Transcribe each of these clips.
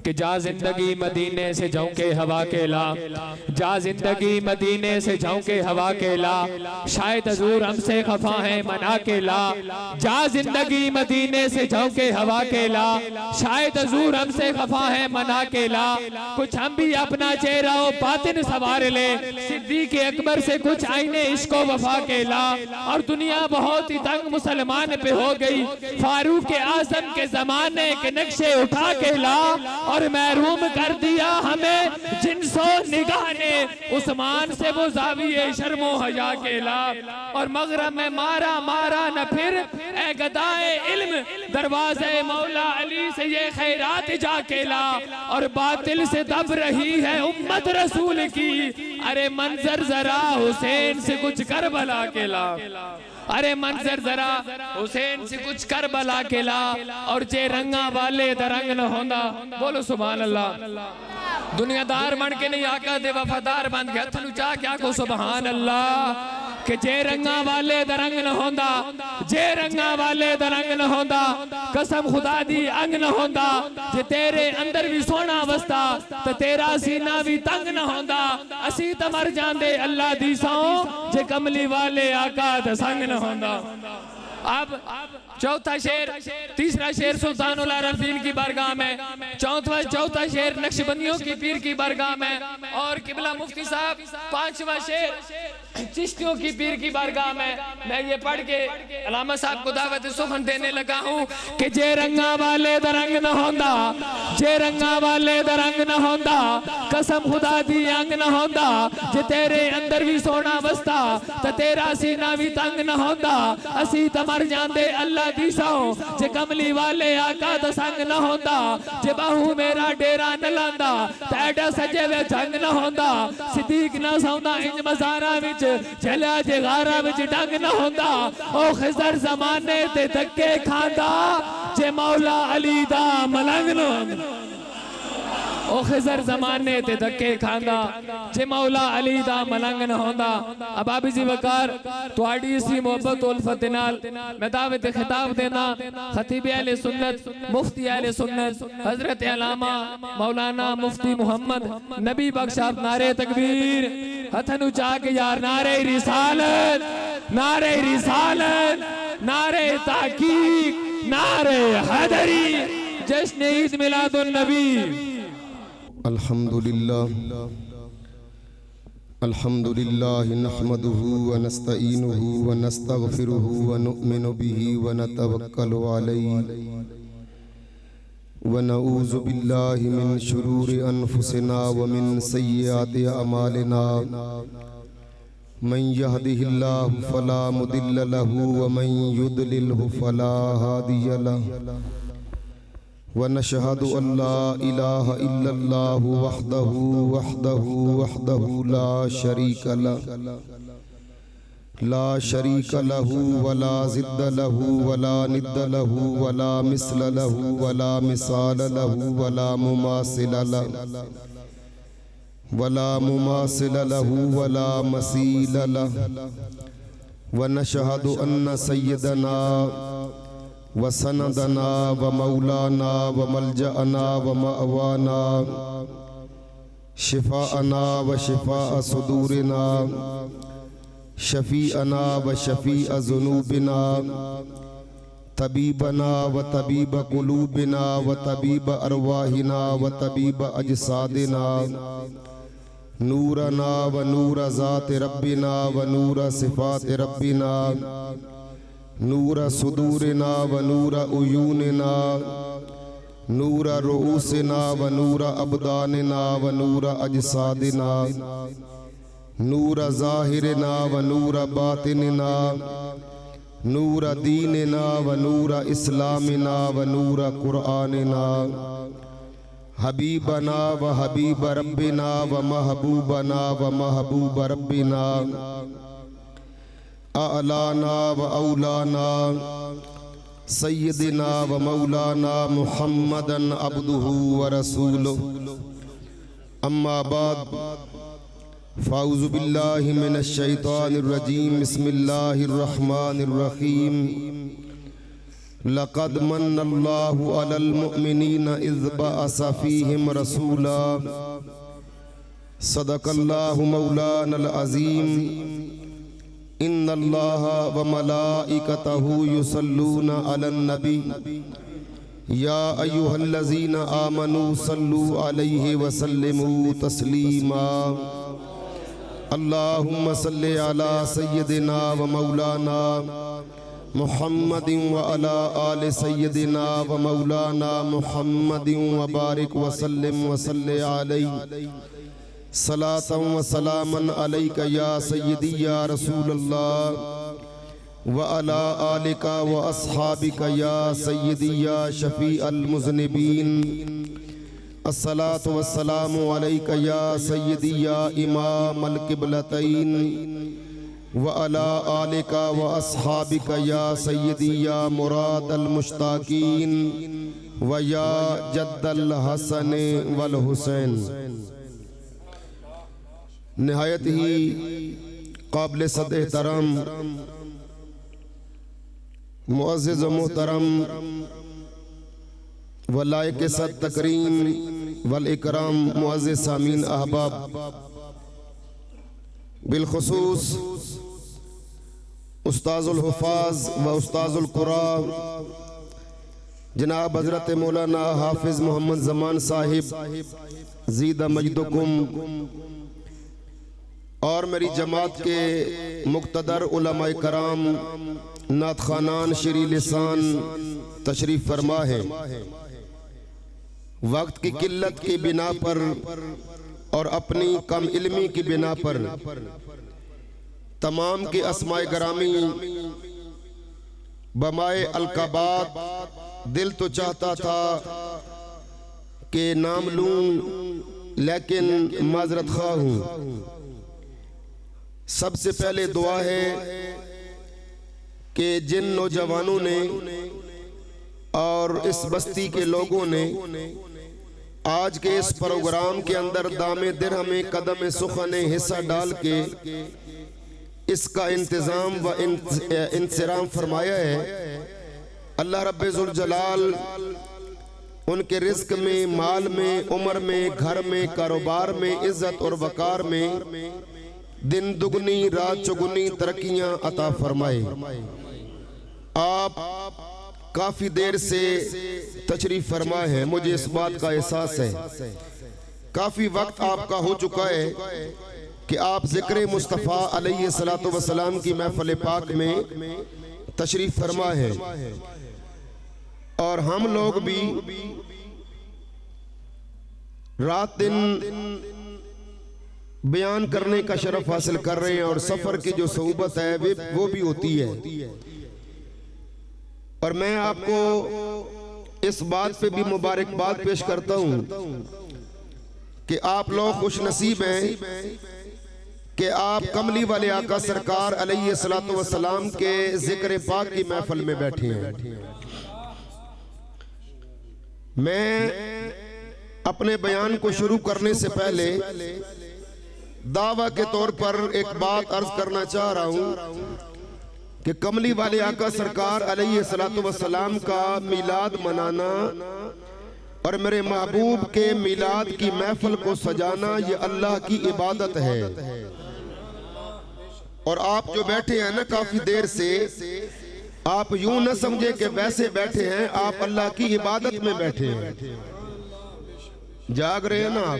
कि जा जिंदगी मदीने से झोंके हवा के ला, जा जिंदगी मदीने से झोंके हवा के ला, शायद हजूर हमसे खफा है मना के ला। जा जिंदगी मदीने से झोंके हवा के ला, शायद हजूर हमसे खफा है मना के ला। कुछ हम भी अपना चेहरा और बातिन सवार ले, सिद्दीक़ अकबर से कुछ आईने इश्को वफा के ला। और दुनिया बहुत ही तंग मुसलमान पे हो गई, फारूक आजम के जमाने के नक्शे उठा के ला और महरूम कर दिया हमें जिन्सो निगाह ने उस्मान से वो ज़ाविये शर्मो हया के ला। और मगरब में मारा मारा न फिर ए गदाए इल्म, दरवाजे मौला अली से ये खैरात जाके ला। और बातिल से दब रही है उम्मत रसूल की, अरे मंजर जरा हुसैन से कुछ करबला के ला, अरे मंजर जरा हुसैन से कुछ करबला के ला। और जे रंगा वाले दरंग न होंदा, बोलो सुभान अल्लाह। दुनियादार बन के नहीं आका दे वफादार बन के हथ चा क्या को सुभान अल्लाह। कि जे रंगा वाले दरंग न होंदा, जे रंगा वाले दरंग न होंदा, कसम खुदा दी अंग न होंदा। जे तेरे अंदर भी सोना वसता तो तेरा सीना भी तंग न होंदा। असी तो मर जांदे अल्लाह दी सौ, जे कमली वाले आका दा संग न होंदा। अब चौथा शेर, तीसरा शेर सुल्तानुल आरफीन की बारगाह में, चौथा शेर नक्शबंदियों की पीर की बारगाह में, और किबला मुफ्ती साहब पांचवा शेर चिश्तियों की पीर की बारगाह में। मैं ये पढ़ के अलामा साहब को दावत सुखन देने लगा हूँ कि जे रंगा वाले दरंग न होंदा, जे रंगा वाले दरंग न होंदा, कसम खुदा दी अंग न होंदा। जे तेरे अंदर भी सोना बसता तो तेरा सीना भी तंग न होंदा। असी तो मर जांदे अल्लाह दी सौ, जे कमली वाले आका दा संग न होंदा। जे बाहू मेरा डेरा न लांदा तेडा सजे वे जंग न होंदा। सिद्दीक न सौंदा इंज मज़ारा विच, चला जे गारा विच डंग न होंदा। ओ खिज़र ज़माने ते धक्के खांदा, जे मौला अली दा मलंग न होंदा। ओ खिज़र ज़माने ते धक्के खांदा, जे मौला अली दा मलंग न होंदा। अब आबी जी वकार तुहाडी इसी मोहब्बत उल्फत नाल मैं दावत खिताब देना खतीब अहले सुन्नत, मुफ्ती अहले सुन्नत हजरत अल्लामा मौलाना मुफ्ती मोहम्मद नबी बख्श साहब। नारे तकबीर, हथन उचा के यार नारे रिसालत, नारे रिसालत, नारे ताकीक, नारे हैदरी, जश्न ईद मिलादुन नबी। अल्हम्दुलिल्लाह अल्हम्दुलिल्लाह नहमदुहु व नस्तईनुहु व नस्तगफिरुहु व नु'मिनु बिही व नतवक्कलु अलैहि व नऊज़ु बिल्लाहि मिन शुरूरि अनफुसिना व मिन सय्यिआति अमालिना। मन यहदिहिल्लाहु फला मुदिल्ल लहु व मन युद्लिलहु फला हादिय लहु। व नशहदु अल्ला इलाहा इल्लल्लाहु वहदहु वहदहु वहदहु ला शरीका लहु वला ज़िद्द लहु वला निद्द लहु वला मिस्ल लहु वला मिसाल लहु वला मुमासिल लहु वला मसील लहु। व नशहदु अन्न सय्यदना व सनदना व मौलाना व मलजअना व मअवाना शिफाअना व शिफाअ सुदूरिना शफीअना व शफीअ ज़ुनूबिना तबीबना व तबीब क़ुलूबिना व तबीब अरवाहिना व तबीब अजसादिना नूरना व नूर ज़ात रब्बिना व नूर सिफ़ात रब्बिना नूर सुदूरिना व नूर उयूनिना नूर रुऊसिना व नूर अबदानिना व नूर अजसादिना नूर ज़ाहिरिना व नूर बातिनिना नूर दीनिना व नूर इस्लामिना व नूर कुरआनिना हबीबना व हबीब रब्बिना व महबूबना व महबूब रब्बिना आलाना व औलाना सय्यदिना व मौलाना मुहम्मदन अब्दुहु व रसूलुहु। अम्मा बाद फ़ाऊज़ु बिल्लाहि मिनश शैतानिर रजीम। बिस्मिल्लाहिर रहमानिर रहीम। लक़द मन्नल्लाहु अलल मुअमिनीना इज़ बअस फ़ीहिम रसूला सदक़ल्लाहु मौलानल अज़ीम इन्नल्लाहा व मलाइकतहु युसल्लूना अलन नबी या अय्युहल्लज़ीना आमनू सल्लू अलैहि व सल्लिमू तस्लीमा अल्लाहुम्मा सल्लि अला सय्यिदिना व मौलाना मुहम्मदिन व अला आलि सय्यिदिना व मौलाना मुहम्मदिन व बारिक व सल्लिम व सल्लि अलैहि सलातन व सलामन अलैका या सय्यदी या रसूलल्लाह व अला आलिका व अस्हाबिका या सय्यदी या शफी अल मुज़निबीन अस्सलातु वस्सलामु अलैका या सय्यदी या इमाम अल क़िबलतैन व अला आलिका व अस्हाबिका या सय्यदी या मुराद अल मुश्ताकीन व या जद्दल हसन वल हुसैन। निहायत ही काबिल सद एहतराम मुअज़्ज़िज़ व मोहतरम व लायक सद तकरीम वल इकराम मुअज़्ज़िज़ सामीन अहबाब, बिलखुसूस उस्ताज़ुल हुफ़ाज़ व उस्ताज़ुल क़ुरा जनाब हज़रत मौलाना हाफिज़ मोहम्मद ज़मान साहिब ज़ीदा मजदुकुम और मेरी जमात के मुक़्तदर उलमाए कराम नात खानान श्री लिसान तशरीफ़ फरमा है। वक्त की किल्लत की बिना पर और अपनी कम इल्मी की बिना पर तमाम के अस्माए गरामी बमाए अलकाबात दिल तो चाहता था कि नाम लूं, लेकिन माजरत खा हूँ। सबसे पहले दुआ है कि जिन नौजवानों ने और इस बस्ती के लोगों ने आज के इस प्रोग्राम के अंदर दामे दिरहमे कदम सुखने हिस्सा डाल के इसका इंतज़ाम व इंतज़ाम फरमाया है, अल्लाह रब्बे ज़ुल जलाल उनके रिज़्क़ में, माल में, उम्र में, घर में, कारोबार में, इज़्ज़त और वक़ार में दिन दुगनी रात चौगुनी तरक्कियां अता फरमाए। आप काफी देर से तशरीफ फरमा है, मुझे इस बात का एहसास है। काफी वक्त आपका हो चुका है कि आप ज़िक्र मुस्तफ़ा अलैहि सलातो व सलाम की महफ़िल पाक में तशरीफ फरमा है और हम लोग भी रात दिन बयान करने का शरफ हासिल कर रहे हैं और सफर की जो सोबत है वो भी होती है। और मैं आपको इस बात पे भी मुबारकबाद पेश करता हूं कि आप लोग खुश नसीब हैं कि आप कमली वाले आका सरकार अलैहि सलातो व सलाम के जिक्र पाक की महफिल में बैठे हैं। मैं अपने बयान को शुरू करने से पहले दावा के तौर पर एक बात अर्ज करना चाह रहा हूं कि कमली वाले आका सरकार अलैहि सलातो व सलाम का मिलाद मनाना और मेरे महबूब के मिलाद की महफिल को सजाना ये अल्लाह की इबादत है। और आप जो बैठे हैं ना काफी देर से, आप यूं न समझे कि वैसे बैठे हैं, आप अल्लाह की इबादत में बैठे हैं। जाग रहे हैं ना आप?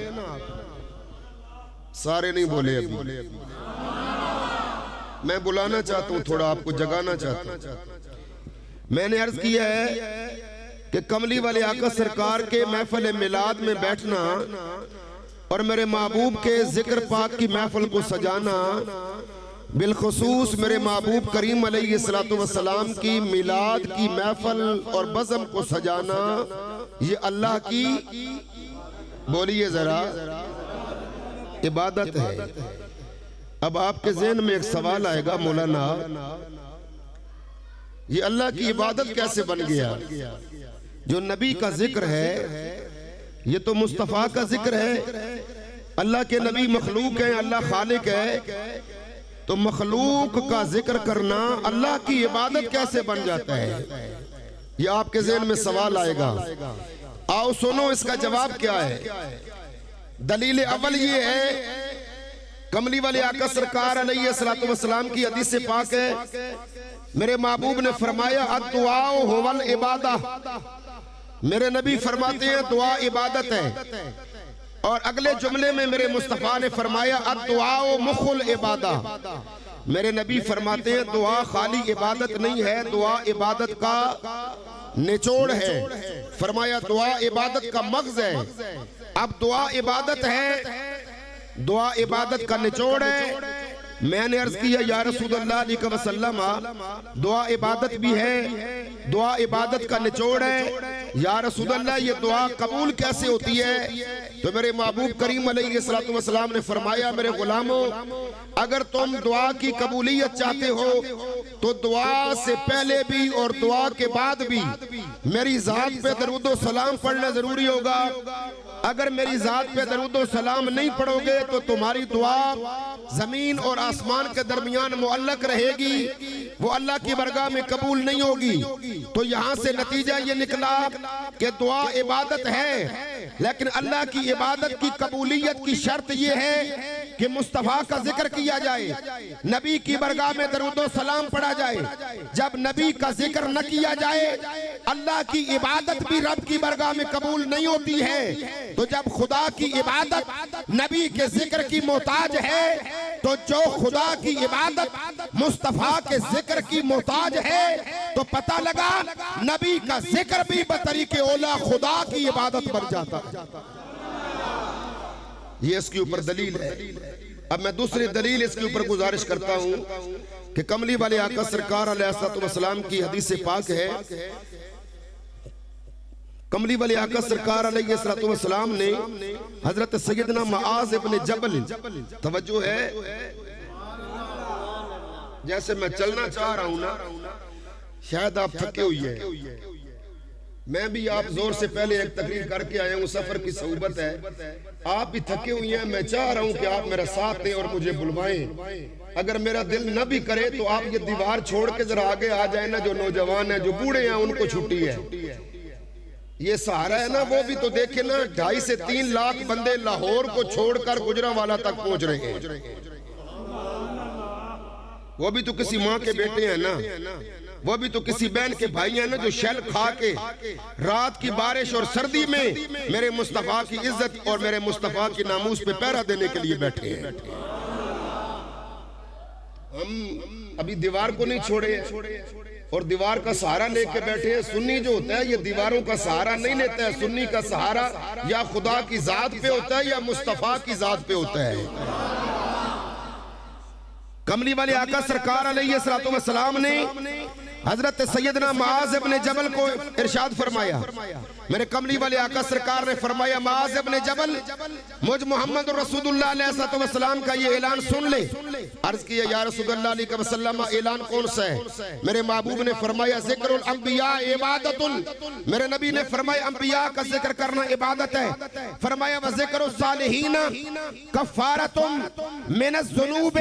सारे नहीं बोले अभी। मैं बुलाना चाहता हूं, थोड़ा आपको जगाना चाहता हूं। मैंने अर्ज किया है कि कमली वाले आका सरकार के महफिल मिलाद में बैठना और मेरे महबूब के जिक्र पाक की महफिल को सजाना, बिलखुसूस मेरे महबूब करीम अलैहि सलातो व सलाम की मिलाद की महफिल और बज़म को सजाना, ये अल्लाह की, बोलिए जरा, इबादत है। अब आपके ज़हन में एक सवाल आएगा, मौलाना ये अल्लाह की इबादत कैसे बन गया? जो नबी का जिक्र है ये तो मुस्तफ़ा का जिक्र है। अल्लाह के नबी मखलूक है, अल्लाह खालिक है, तो मखलूक का जिक्र करना अल्लाह की इबादत कैसे बन जाता है? ये आपके ज़हन में सवाल आएगा, आओ सुनो इसका जवाब क्या है। दलील अव्वल ये है, कमली वाले आका सरकार अलैहिस्सलातु वस्सलाम की हदीस से पाक है, मेरे महबूब ने फरमाया अद्दुआ हुवल इबादा, मेरे नबी फरमाते हैं दुआ इबादत है। और अगले जुमले में मेरे मुस्तफा ने फरमाया अद्दुआ मुखुल इबादा, मेरे नबी फरमाते हैं दुआ खाली इबादत नहीं है, दुआ इबादत का निचोड़ है। फरमाया दुआ इबादत का मग़ज़ है। अब दुआ इबादत है, दुआ इबादत का निचोड़ है। मैंने अर्ज किया या रसूलुल्लाह सल्लल्लाहु अलैहि वसल्लम, दुआ इबादत भी है, दुआ इबादत का निचोड़ है। या रसूलुल्लाह ये दुआ कबूल कैसे होती है? तो मेरे महबूब करीम अलैहिस्सलातु वस्सलाम ने फरमाया मेरे गुलामों, अगर तुम दुआ की कबूलियत चाहते हो तो दुआ से पहले भी और दुआ के बाद भी मेरी जात पे दरूद व सलाम पढ़ना जरूरी होगा। अगर मेरी जात पे दरूद व सलाम नहीं पढ़ोगे तो तुम्हारी दुआ जमीन और आसमान के दरमियान मुअल्लक रहेगी, वो अल्लाह की बरगाह में कबूल नहीं होगी। तो यहाँ से नतीजा ये निकला कि दुआ इबादत है, लेकिन अल्लाह की इबादत की कबूलियत की शर्त ये है कि मुस्तफा का जिक्र किया जाए, नबी की बरगाह में दरूद व सलाम पढ़ा जाए। जब नबी का जिक्र न किया जाए, अल्लाह की इबादत भी रब की बरगाह में कबूल नहीं होती है। तो जब खुदा की इबादत नबी के जिक्र की मोहताज है, तो जो खुदा की इबादत मुस्तफा के जिक्र की मोहताज है, तो पता लगा नबी का जिक्र भी बतरीके औला खुदा की इबादत बन जाता। ये इसके ऊपर दलील है। अब मैं दूसरी दलील इसके ऊपर गुजारिश करता हूं कि कमली वाले आका सरकार अलैहिस्सलातु वस्सलाम की हदीस से पाक है, कमली वाले आका सरकार अलैहिस्सलातु वस्सलाम ने हजरत सैयदना मुआज़ इब्न जबल, तवज्जो है, जैसे मैं चलना चाह रहा हूं ना, शायद आप थके हुए हैं, मैं भी आप जोर से पहले एक तकरीर करके आया हूं, सफर की सोबत है, आप भी थके हुए हैं। मैं चाह रहा हूं कि आप मेरा साथ दें और मुझे बुलवाएं। अगर मेरा दिल न भी करे तो आप ये दीवार छोड़ के जरा आगे आ जाए ना। जो नौजवान है, जो बूढ़े हैं, उनको छुट्टी है। ये सहारा है ना, वो भी तो देखे ना, 2.5 से 3 लाख बंदे लाहौर को छोड़कर गुजरांवाला तक पहुंच रहे हैं। वो भी तो किसी माँ के बेटे हैं ना, वो भी तो किसी बहन के भाई हैं ना, जो शैल खा के रात की बारिश और सर्दी में मेरे मुस्तफा की इज्जत और मेरे मुस्तफा की नामूस पे पहरा देने के लिए बैठे हैं। हम अभी दीवार को नहीं छोड़े और दीवार का सहारा लेके बैठे हैं। सुन्नी जो होता है ये दीवारों का सहारा नहीं लेता है। सुन्नी का सहारा या खुदा की जात पे होता है या मुस्तफा की जात पे होता है। कमली वाले आका सरकार अलैहिस्सलातु वस्सलाम ने हजरत सैयदना मुआज़ इब्न जबल को इरशाद फरमाया, मेरे कमली वाले आका सरकार ने फरमाया, मुआज़ इब्न जबल, मुझ मोहम्मद रसूलुल्लाह अलैहि वसल्लम का ये ऐलान सुन ले। अर्ज किया या रसूलुल्लाह अलैहि वसल्लम, ऐलान कौन सा है? मेरे महबूब ने फरमाया ज़िक्रुल अंबिया इबादतुन, मेरे नबी ने फरमाया अंबिया का जिक्र करना इबादत है। फरमाया व ज़िक्रुस सालिहीन कफ़ारतुन मिनज़ ज़ुनूब,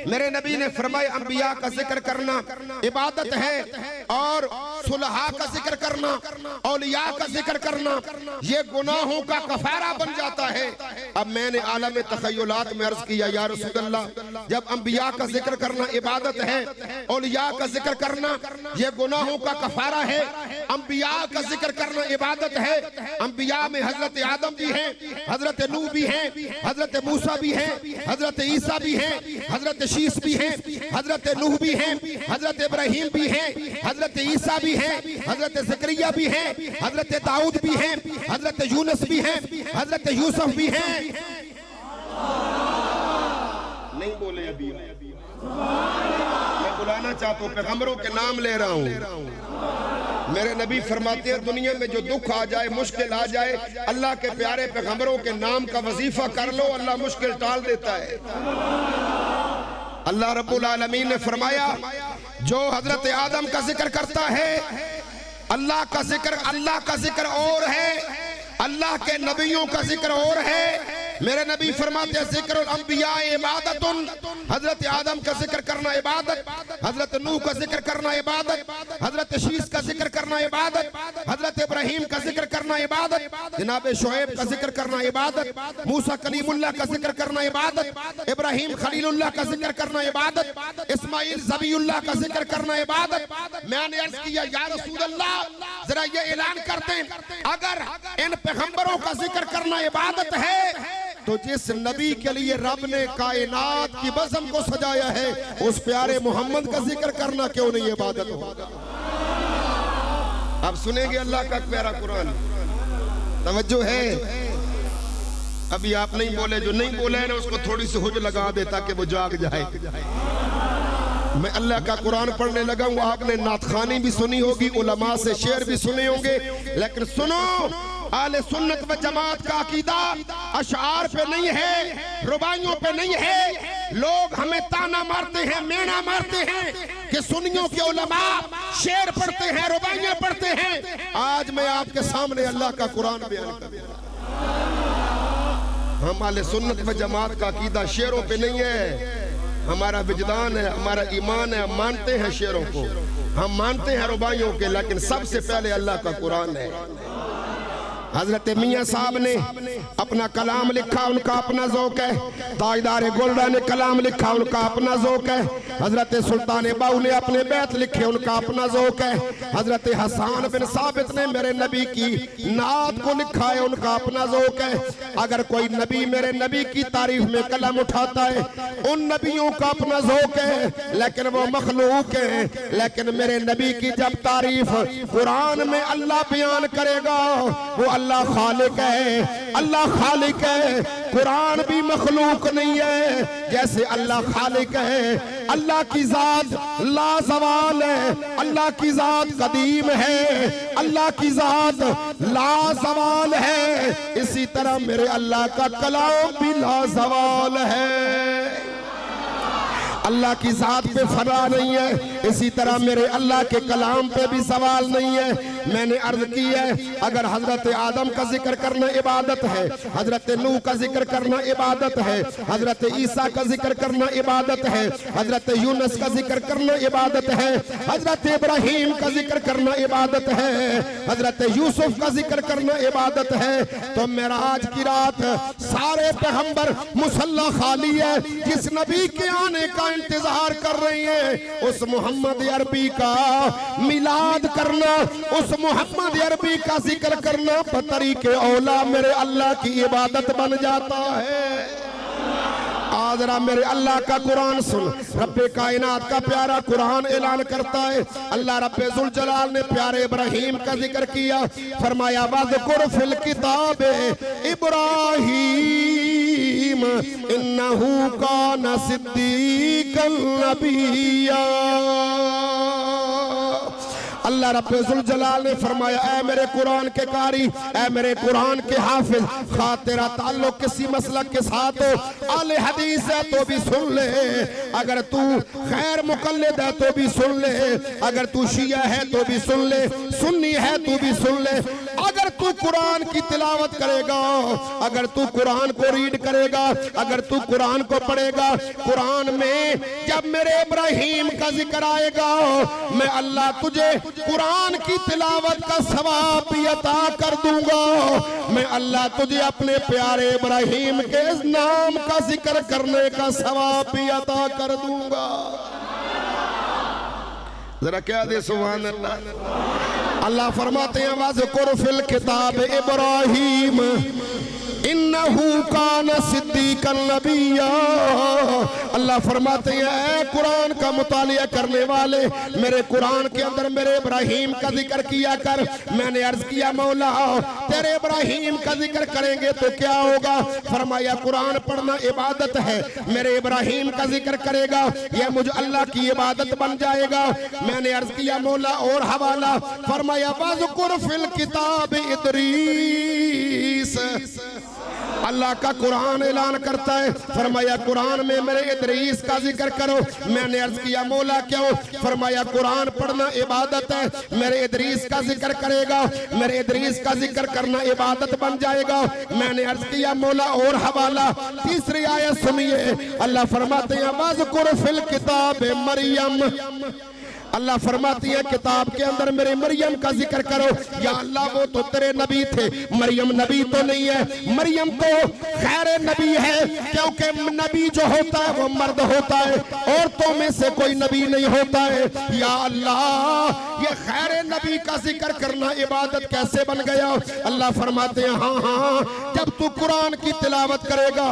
मेरे नबी ने फरमाया अंबिया का जिक्र करना इबादत है और सुलहा का जिक्र करना, औलिया का जिक्र करना, ये गुनाहों का कफारा बन जाता है। अब मैंने आलम तखय्युलात में अर्ज किया या रसूलल्लाह, जब अंबिया का जिक्र करना इबादत है, औलिया का जिक्र करना ये गुनाहों का कफारा है, अंबिया का जिक्र करना इबादत है। अंबिया में हजरत आदम भी हैं, हजरत नूह भी हैं, हजरत मूसा भी हैं, हजरत ईसा भी हैं, हजरत शीस भी हैं, हजरत नूह भी हैं, हजरत इब्राहिम भी हैं, हजरत ईसा भी हैं, हजरत ज़करिया भी हैं, हजरत दाऊद भी हैं, हजरत यूनुस भी हैं, हजरत यूसुफ भी हैं। नहीं बोले अभी, मैं बुलाना चाहता हूँ, पैगंबरों के नाम ले रहा हूँ। मेरे नबी फरमाते हैं दुनिया में जो दुख आ जाए, मुश्किल आ जाए, अल्लाह के प्यारे पैगंबरों के नाम का वजीफा कर लो, अल्लाह मुश्किल टाल देता है। अल्लाह रब्बुल आलमीन ने फरमाया जो हजरत आदम का जिक्र करता है, अल्लाह का जिक्र और है, अल्लाह के नबियों का जिक्र और है, मेरे नबी फरमाते हैं ज़िक्रुल अंबिया इबादतुन, हजरत आदम का जिक्र करना इबादत, हजरत नूह का जिक्र करना इबादत, हजरत शीश का जिक्र करना इबादत, हजरत इब्राहिम का जिक्र करना इबादत, जनाब शुएब का जिक्र करना इबादत, मूसा कलीमुल्लाह का जिक्र करना इबादत, इब्राहिम खलीलुल्लाह का जिक्र करना इबादत, इस्माइल ज़बीउल्लाह का जिक्र करना इबादत। मैंने अर्ज किया या रसूल अल्लाह, जरा ये ऐलान करते हैं अगर इन पैगंबरों का जिक्र करना इबादत है तो जिस नबी के लिए रब ने कायनात की बज़म को सजाया है उस प्यारे मोहम्मद का जिक्र करना क्यों नहीं इबादत होगा। अब सुनेंगे अल्लाह का प्यारा कुरान, तवज्जो है। अभी आप नहीं बोले, जो नहीं बोले है ना उसको थोड़ी सी हुज लगा दे ताकि वो जाग जाए। मैं अल्लाह का कुरान पढ़ने लगा हूँ, आपने नातखानी भी सुनी होगी, उलमा से शेर भी सुने होंगे, लेकिन सुनो आले सुन्नत व जमात का अकीदा अशआर पे नहीं है, रुबाइयों पे नहीं है। लोग हमें ताना मारते हैं, मेना मारते हैं कि सुन्नियों के उलमा शेर पढ़ते हैं, रुबाइयां पढ़ते हैं। आज मैं आपके सामने अल्लाह का कुरान बयान कर रहा हूं। हम आले सुन्नत व जमात का अकीदा शेरों पे नहीं है, हमारा विजदान है, हमारा ईमान है। हम मानते हैं शेरों को, हम मानते हैं रुबाइयों के, लेकिन सबसे पहले अल्लाह का कुरान है। हजरत मियाँ साहब ने अपना कलाम लिखा, उनका अपना ज़ौक़ है। ताजदार गोल्डा ने कलाम लिखा, उनका अपना ज़ौक़ है। हजरत सुल्तान बाऊ ने अपने बैत लिखे, उनका अपना ज़ौक़ है। हजरत हसन बिन साबित ने मेरे नबी की नात को लिखा है, उनका अपना ज़ौक़ है। अगर कोई नबी मेरे नबी की तारीफ में कलम उठाता है, उन नबियों का अपना ज़ौक़ है, लेकिन वो मखलूक है। लेकिन मेरे नबी की जब तारीफ कुरान में अल्लाह बयान करेगा, वो अल्लाह खालिक है, अल्लाह खालिक है। कुरान भी मखलूक नहीं है, जैसे अल्लाह खालिक है। अल्लाह की जात लाजवाल है, अल्लाह की जात कदीम है, अल्लाह की जात लाजवाल है। इसी तरह मेरे अल्लाह का कलाम भी लाजवाल है। अल्लाह की जात पे फना नहीं है, इसी तरह मेरे अल्लाह के कलाम पे भी सवाल नहीं है। मैंने अर्ज की है अगर हजरत आदम का जिक्र करना इबादत है, हजरत नूह का जिक्र करना इबादत है, हजरत ईसा का जिक्र करना इबादत है, हजरत यूनुस का जिक्र करना इबादत है, हजरत इब्राहिम का जिक्र करना इबादत है, हजरत यूसुफ का जिक्र करना इबादत है, तो मेराज की रात सारे पैगंबर मुसल्ला खाली है। जिस नबी के आने का इंतजार कर रही है, उस मोहम्मद अरबी का मिलाद करना, उस मोहम्मद अरबी का जिक्र करना बतरीके औला मेरे अल्लाह की इबादत बन जाता है। आज जरा मेरे अल्लाह का कुरान सुन। रब्बे कायनात का प्यारा कुरान ऐलान करता है, अल्लाह रब्बे जुल जलाल ने प्यारे इब्राहिम का जिक्र किया, फरमाया वज़कुर फिल किताब इब्राहिम इन्नहु काना सिद्दीकन नबिय्या। अल्लाह रब्बुल जुल जलाल ने फरमाया, ऐ मेरे कुरान के कारी, ऐ मेरे कुरान के हाफिज, खा तेरा ताल्लुक किसी मसलक के साथ हो, आले हदीस है तो भी सुन ले, अगर तू खैर मुकल्लिद है तो भी सुन ले, अगर तू शिया है तो भी सुन ले, सुन्नी है तो भी सुन ले। अगर तू कुरान की तिलावत करेगा, अगर तू कुरान को रीड करेगा, अगर तू कुरान को पढ़ेगा, कुरान में जब मेरे इब्राहिम का जिक्र आएगा, मैं अल्लाह तुझे कुरान की तिलावत का सवाब भी अता कर दूंगा। मैं अल्लाह तुझे अपने प्यारे इब्राहिम के नाम का जिक्र करने का सवाब भी अता कर दूंगा। जरा क्या दे सुभान अल्लाह। अल्लाह फरमाते हैं वज़कुर फिल किताब इब्राहिम इन्नहु काना सिद्दीकन नबिय्या। अल्लाह फरमाते हैं ऐ कुरान का मुतालिया करने वाले, मेरे कुरान के अंदर मेरे इब्राहिम का जिक्र किया कर। मैंने अर्ज किया मौला तेरे इब्राहिम का जिक्र करेंगे तो क्या होगा? फरमाया कुरान पढ़ना इबादत है, मेरे इब्राहिम का जिक्र करेगा यह मुझे अल्लाह की इबादत बन जाएगा। मैंने अर्ज किया मौला और हवाला, फरमाया वज़कुर फिल किताब इदरीस अल्लाह का कुरान ऐलान करता है, फरमाया कुरान में मेरे इदरीस का जिक्र करो। मैंने अर्ज किया मौला क्यों? फरमाया कुरान पढ़ना इबादत है, मेरे इदरीस का जिक्र करेगा, मेरे इदरीस का जिक्र करना इबादत बन जाएगा। मैंने अर्ज किया मौला और हवाला। तीसरी आयत सुनिए, अल्लाह फरमाते हैं वज़कुर फिल किताब मरियम, अल्लाह फरमाती है किताब के अंदर मेरे मरियम का जिक्र करो। या अल्लाह वो तो तेरे नबी थे, मरियम नबी तो नहीं है, मरियम तो खैर नबी है, क्योंकि नबी जो होता है वो मर्द होता है, औरतों में से कोई नबी नहीं होता है। या अल्लाह ये खैर नबी का जिक्र करना इबादत कैसे बन गया? अल्लाह फरमाते हैं हाँ हाँ, जब तू कुरान की तिलावत करेगा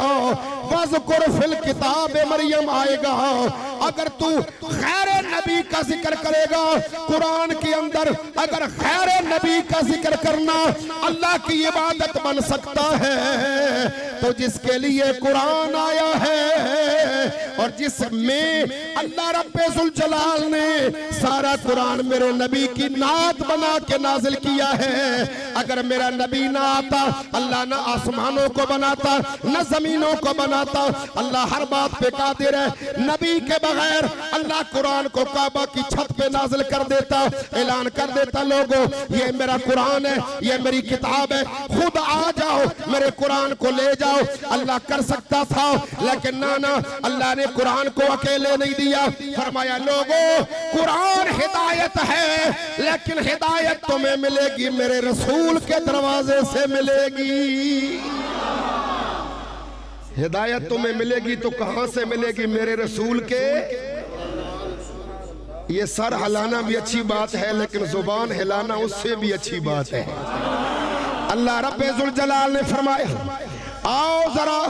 वज़कुर फिल किताब मरियम आएगा। अगर तू खैर नबी का जिक्र करेगा कुरान के अंदर, अगर खैर नबी का जिक्र करना अल्लाह की इबादत बन सकता है, तो जिसके लिए कुरान आया है और जिसमें अल्लाह रब्बे जुल जलाल ने सारा कुरान मेरे नबी की नात बना के नाजिल किया है। अगर मेरा नबी ना आता, अल्लाह ना आसमानों को बनाता न जमीनों को बनाता। अल्लाह हर बात पे कादिर है। नबी के बगैर अल्लाह कुरान को काबा की छत पे नाजिल कर देता, ऐलान कर देता लोगों ये मेरा कुरान है, ये मेरी किताब है, खुद आ जाओ मेरे कुरान को ले जाओ। अल्लाह कर सकता था, लेकिन ना अल्लाह ने कुरान को अकेले नहीं दिया। फरमाया लोगों कुरान हिदायत है, लेकिन हिदायत तुम्हें मिलेगी मेरे रसूल के दरवाजे से मिलेगी। हिदायत तुम्हें मिलेगी तो कहां से मिलेगी? मेरे रसूल के। ये सर हिलाना भी अच्छी बात है, लेकिन जुबान हिलाना उससे भी अच्छी बात है। अल्लाह रब्बे जुल जलाल ने फरमाया आओ जरा,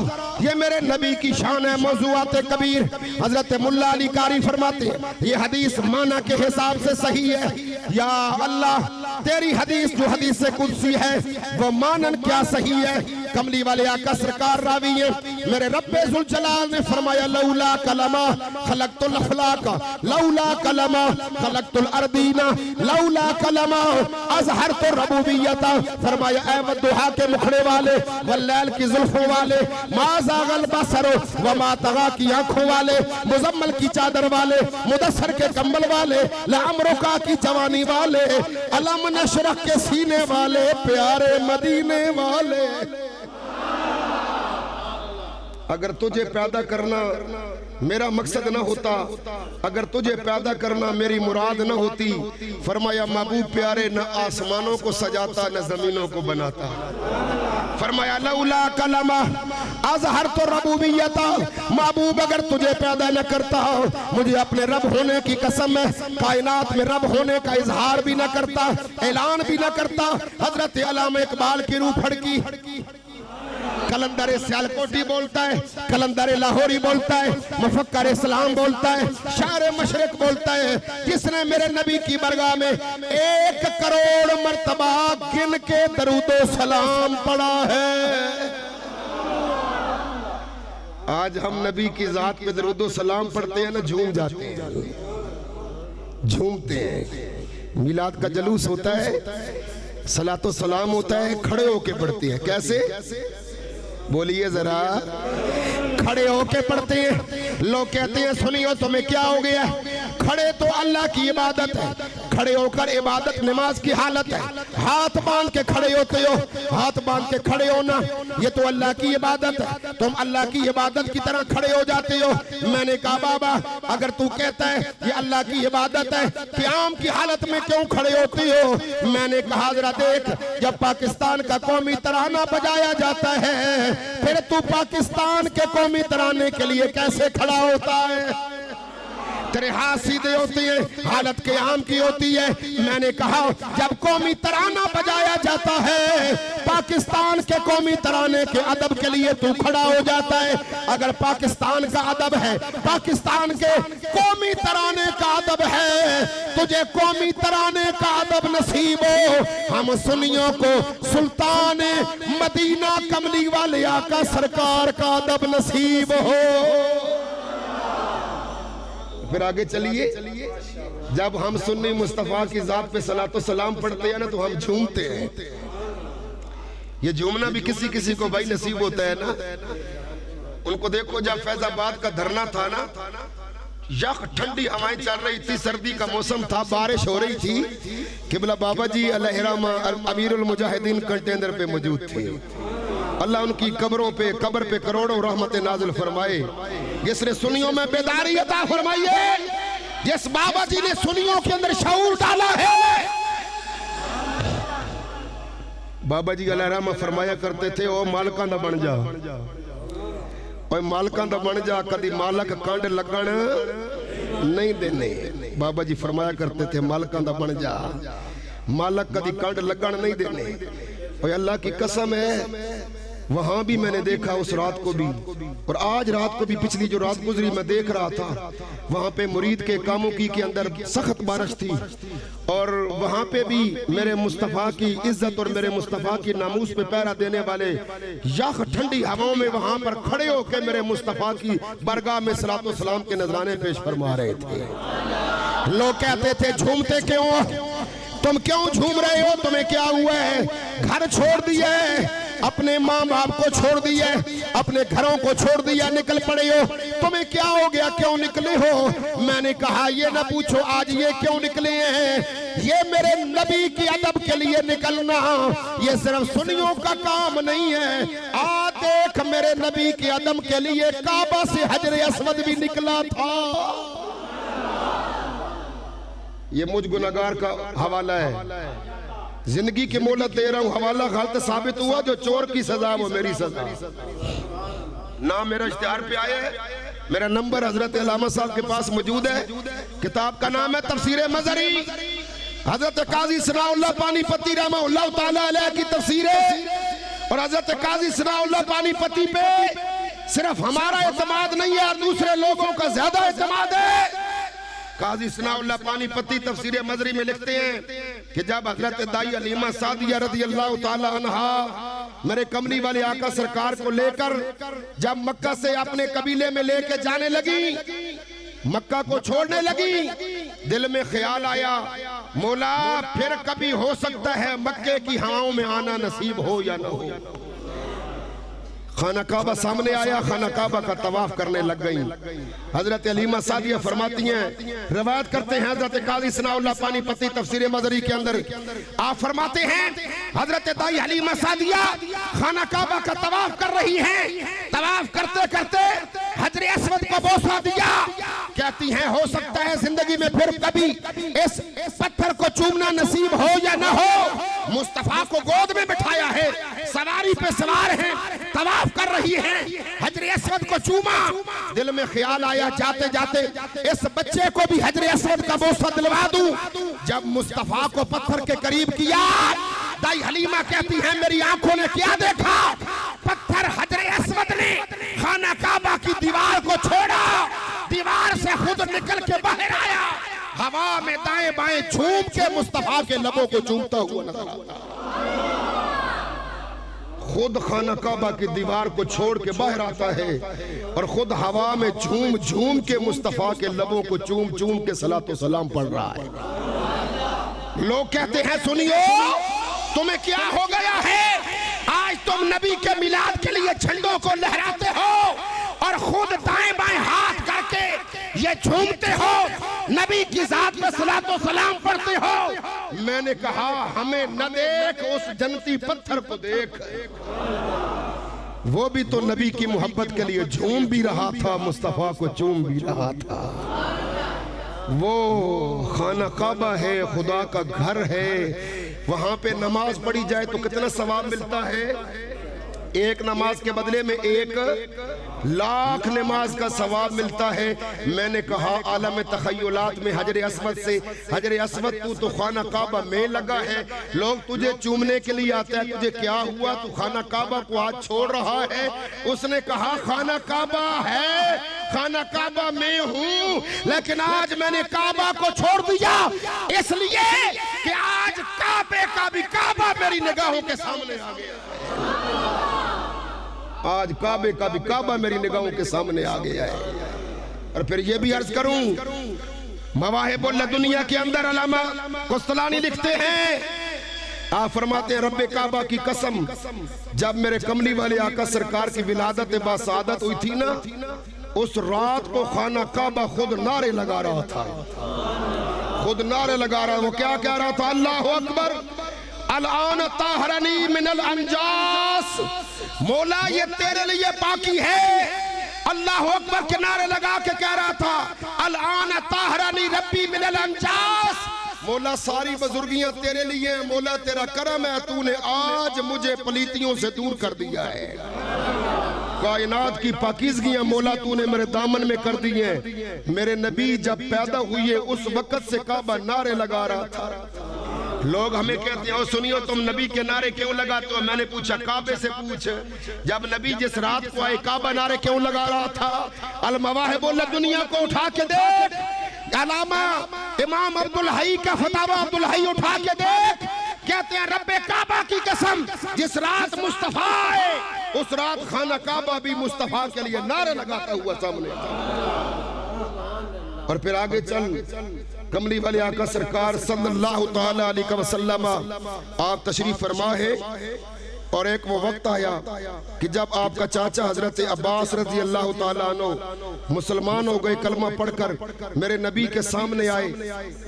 ये मेरे नबी की शान है। मौज़ूआत कबीर हजरत मुल्ला अली कारी फरमाते हैं ये हदीस माना के हिसाब से सही है। या अल्लाह तेरी हदीस जो हदीस से कुदसी है वो मानन क्या सही है। कमली वाले आका सरकार रावी है, मेरे रब्बे जुल जलाल ने फरमाया लौला कलमा खलक़तुल अफ़लाक, लौला कलमा खलक़तुल अर्दीना, लौला कलमा अज़हरतु रबूबियता। फरमाया ऐ वद्दुहा के मुखड़े वाले, वल्लैल की जुल्फों वाले, मा ज़ाग़ल बसर व मा तग़ा की आंखों वाले, मुज़म्मल की चादर वाले, मुदस्सर के कंबल वाले, लामरुका की जवानी वाले, अलम नशरह के सीने वाले, प्यारे मदीने वाले। अगर तुझे पैदा करना मेरा मकसद ना होता, अगर तुझे पैदा करना मेरी मुराद ना होती, फरमाया महबूब प्यारे न आसमानों को सजाता न जमीनों को बनाता। फरमाया लौला कलमा अज़हरतु रबूबियता, महबूब अगर तुझे पैदा न करता, मुझे अपने रब होने की कसम है, कायनात में रब होने का इजहार भी न करता, ऐलान भी न करता। हजरत अल्लामा इकबाल की रूह फड़की, कलंदर सियालकोटी बोलता है, कलंदर लाहौरी बोलता है, मुफक्कर इस्लाम बोलता है, शायर मशरिक बोलता है, जिसने मेरे नबी की बरगाह में 1 करोड़ मर्तबा गिन के दरूदो सलाम पढ़ा है। आज हम नबी की जात पे दरूदो सलाम पढ़ते हैं ना, झूम जाते हैं, झूमते हैं। मिलाद का जलूस होता है, सलातो सलाम होता है, खड़े होके पढ़ते हैं। कैसे? बोलिए जरा। खड़े होके पढ़ते हैं। लोग कहते हैं सुनियो तुम्हें क्या हो गया? खड़े तो अल्लाह की इबादत है, खड़े होकर इबादत नमाज की हालत है। हाथ बांध के खड़े होते हो, हाथ बांध के खड़े होना ये तो अल्लाह की इबादत है, तुम अल्लाह की इबादत की तरह खड़े हो जाते हो। मैंने कहा बाबा अगर तू कहता है ये अल्लाह की इबादत है, क़याम की हालत में क्यों खड़े होते हो? मैंने कहा जरा देख, जब पाकिस्तान का कौमी तराना बजाया जाता है, फिर तू पाकिस्तान के कौमी तराने के लिए कैसे खड़ा होता है? तेरे हाथ सीधे होते हैं, हालत क़याम की होती है। मैंने कहा जब कौमी तराना बजाया जाता है, पाकिस्तान के कौमी तराने के अदब के लिए तू खड़ा हो जाता है। अगर पाकिस्तान का अदब है, पाकिस्तान के कौमी तराने का अदब है, तुझे कौमी तराने का अदब नसीब हो। हम सुन्नियों को सुल्तान मदीना कमली वाले आका सरकार का अदब नसीब हो। फिर आगे चलिए, जब हम सुन्नी मुस्तफा की जात पे सलातो सलाम पढ़ते हैं ना, तो हम झूमते हैं। ये झूमना भी किसी किसी को भाई नसीब होता है ना। उनको देखो, जब फैजाबाद का धरना था ना, यख ठंडी हवाएं चल रही थी, सर्दी का मौसम था, बारिश हो रही थी। किबला बाबा जी अलहरामा अमीरुल मुजाहिदीन कंटेनर पे मौजूद थे। अल्लाह उनकी कब्र पे करोड़ों रहमतें नाज़िल फरमाए। जिसने सुनियों में बेदारी अता फरमाइए, जिस बाबा जी ने सुनियों के अंदर शऊर डाला है। बाबा जी अलहरामा फरमाया करते थे, ओ मालकां दा बन जा, और मालकां दा बन जा, कदी मालक कंड लगन नहीं देने। बाबा जी फरमाया करते थे, मालकां दा बन जा, मालक कदी कंड लगन नहीं देने। और अल्लाह की कसम है, वहां भी मैंने देखा उस रात को भी, और आज रात को भी, पिछली जो रात गुजरी मैं देख रहा था, वहां पे मुरीद के कामों के अंदर सख्त बारिश थी। और वहां पे भी मेरे मुस्तफ़ा की इज्जत और मेरे मुस्तफ़ा की नामूस पे पहरा देने वाले यख ठंडी हवाओं में वहां पर खड़े होकर मेरे मुस्तफ़ा की बरगाह में सलातो सलाम के नजराने पेश फरमा रहे थे। लोग कहते थे, झूमते क्यों, तुम क्यों झूम रहे हो, तुम्हें क्या हुआ है, घर छोड़ दिया है, अपने माँ बाप को छोड़ दिया, अपने घरों को छोड़ दिया, निकल पड़े हो, तुम्हें क्या हो गया, क्यों निकले हो। मैंने कहा, ये ना पूछो आज ये क्यों निकले हैं, ये मेरे नबी की अदब के लिए निकलना, ये सिर्फ सुनियों का काम नहीं है। आ देख, मेरे नबी के अदब के लिए काबा से हजर अस्वद भी निकला था। ये मुझ गुनहगार का हवाला है, जिंदगी की मोहलत दे रहा हूं, हवाला गलत साबित हुआ, जो चोर की सजा वो मेरी सजा। नाम मेरा इश्तिहार पे आया है, मेरा नंबर हजरत अल्लामा साहब के पास मौजूद है। किताब का नाम है तफसीर मजरी, हजरत काजी सनाउल्लाह पानीपती रहमतुल्लाह तआला अलैह की तफसीर है। और हजरत काजी सनाउल्लाह पानीपती पे सिर्फ हमारा एतमाद नहीं है, और दूसरे लोगों का ज्यादा एतमाद है। काजी सनाउल्लाह पानीपती तफसीर मजरी में लिखते हैं कि जब हजरत दाई हलीमा सादिया रज़ी अल्लाह ताला अन्हा मेरे कमली वाले आका सरकार को लेकर जब मक्का से अपने कबीले में लेके जाने लगी, मक्का को छोड़ने लगी, दिल में ख्याल आया, मौला फिर कभी हो सकता है मक्के की हवाओं में आना नसीब हो या ना हो। खाना काबा सामने आया, खाना काबा का तवाफ करने लग गई। हजरत हलीमा सादिया फरमाती हैं, रवायत करते हैं हजरत काजी सनाउल्लाह पानीपती तफसीर मजरी के अंदर आप फरमाते हैं, हजरत दाई हलीमा सादिया खाना काबा का तवाफ कर रही हैं। तवाफ करते करते हजर अस्वद को बोसा दिया, कहती हैं हो सकता है जिंदगी में फिर कभी इस पत्थर को चूमना नसीब हो या ना हो। मुस्तफा को गोद में बिठाया है, सवारी पे सवार हैं, तवाफ कर रही है, हजर अस्वद को चूमा। दिल में ख्याल आया, जाते जाते इस बच्चे को भी हजर अस्वद का बोसा दिलवा दूं। जब मुस्तफा को पत्थर के करीब किया, दाई हलीमा कहती है, मेरी आंखों ने क्या देखा, पत्थर हजर अस्वद ने खाना काबा की दीवार को छोड़ा, दीवार से खुद निकल के बाहर आया, हवा में दाएं बाएं झूम के मुस्तफा के लबों को चूमता हुआ नजर आता। खुद खाना काबा की दीवार को छोड़ के बाहर आता है और खुद हवा में झूम झूम के मुस्तफा के लबों को चूम चूम के सलातो सलाम पढ़ रहा है। लोग कहते हैं, सुनियो तुम्हें क्या हो गया है, आज तुम नबी के मिलाद के लिए झंडों को लहराते हो और खुद दाएं बाएं हाथ करके ये झूमते हो, नबी की जात पे सलातो सलाम पढ़ते हो। मैंने कहा, हमें न देख, उस जन्नती पत्थर को देख, वो भी तो नबी की मोहब्बत के लिए झूम भी रहा था, मुस्तफा को चूम भी रहा था। वो खाना काबा है, खुदा का घर है, वहां पे नमाज पढ़ी जाए तो कितना सवाब मिलता है। एक नमाज के बदले में 1,00,000 नमाज का सवाब मिलता है। मैंने कहा, आलम तखय्युलात में हजर अस्वद से, हजर अस्वद तू तो खाना काबा में लगा है, लोग तुझे चूमने के लिए आते हैं, तुझे क्या हुआ, तू खाना काबा को आज छोड़ रहा है। उसने कहा, खाना काबा है, खाना काबा में हूँ, लेकिन आज मैंने काबा को छोड़ दिया इसलिए कि आज काबे का भी काबा मेरी निगाहों के सामने आ गया। आज काबे का भी काबा मेरी निगाहों के सामने आ गया है। और फिर ये भी अर्ज करूं, मवाहिबुल दुनिया के अंदर अल्लामा कुस्तलानी लिखते हैं, आप फरमाते हैं रब्बे काबा की कसम, जब मेरे कमली वाले आका सरकार की विलादत बासादत हुई थी ना, उस रात को खाना काबा खुद नारे लगा रहा था, खुद नारे लगा रहा। वो क्या कह रहा था? अल्लाह अकबर, अल-आन ताहरनी मिनल अंजास, मौला ये तेरे लिए पाकी है। अल्लाह अकबर के नारे लगा के कह रहा था, अल-आन ताहरनी रब्बी मिनल अंजास, मौला सारी बुजुर्गियां तेरे लिए हैं, मौला तेरा करम है, तूने आज मुझे पलीतियों से दूर कर दिया है। कायनात की पाकीज़गियां मौला तूने मेरे दामन में कर दी हैं। मेरे नबी जब पैदा हुए उस वक्त से काबा नारे लगा रहा था। लोग हमें कहते हैं, सुनियो तुम नबी के नारे क्यों लगाते हो? मैंने पूछा काबे से पूछ, जब नबी जिस रात को आए काबा नारे क्यों लगा रहा था? अल मवाहिब बोले दुनिया को उठा के देख, अलामा इमाम अब्दुल हई का फतावा अब्दुल हई उठा के देख, कहते हैं रब्बे काबा की कसम, जिस रात मुस्तफा आए उस रात खाना काबा भी मुस्तफा के लिए नारे लगाता हुआ सामने। और फिर आगे चल, कमली वाले आका सरकार सल्लल्लाहु तआला अलैहि वसल्लम आप तशरीफ फरमा है। और एक वो वक्त आया कि जब आपका चाचा हजरत अब्बास रजी अल्लाह ताला अन्हु मुसलमान हो गए, कलमा पढ़कर मेरे नबी के सामने आए।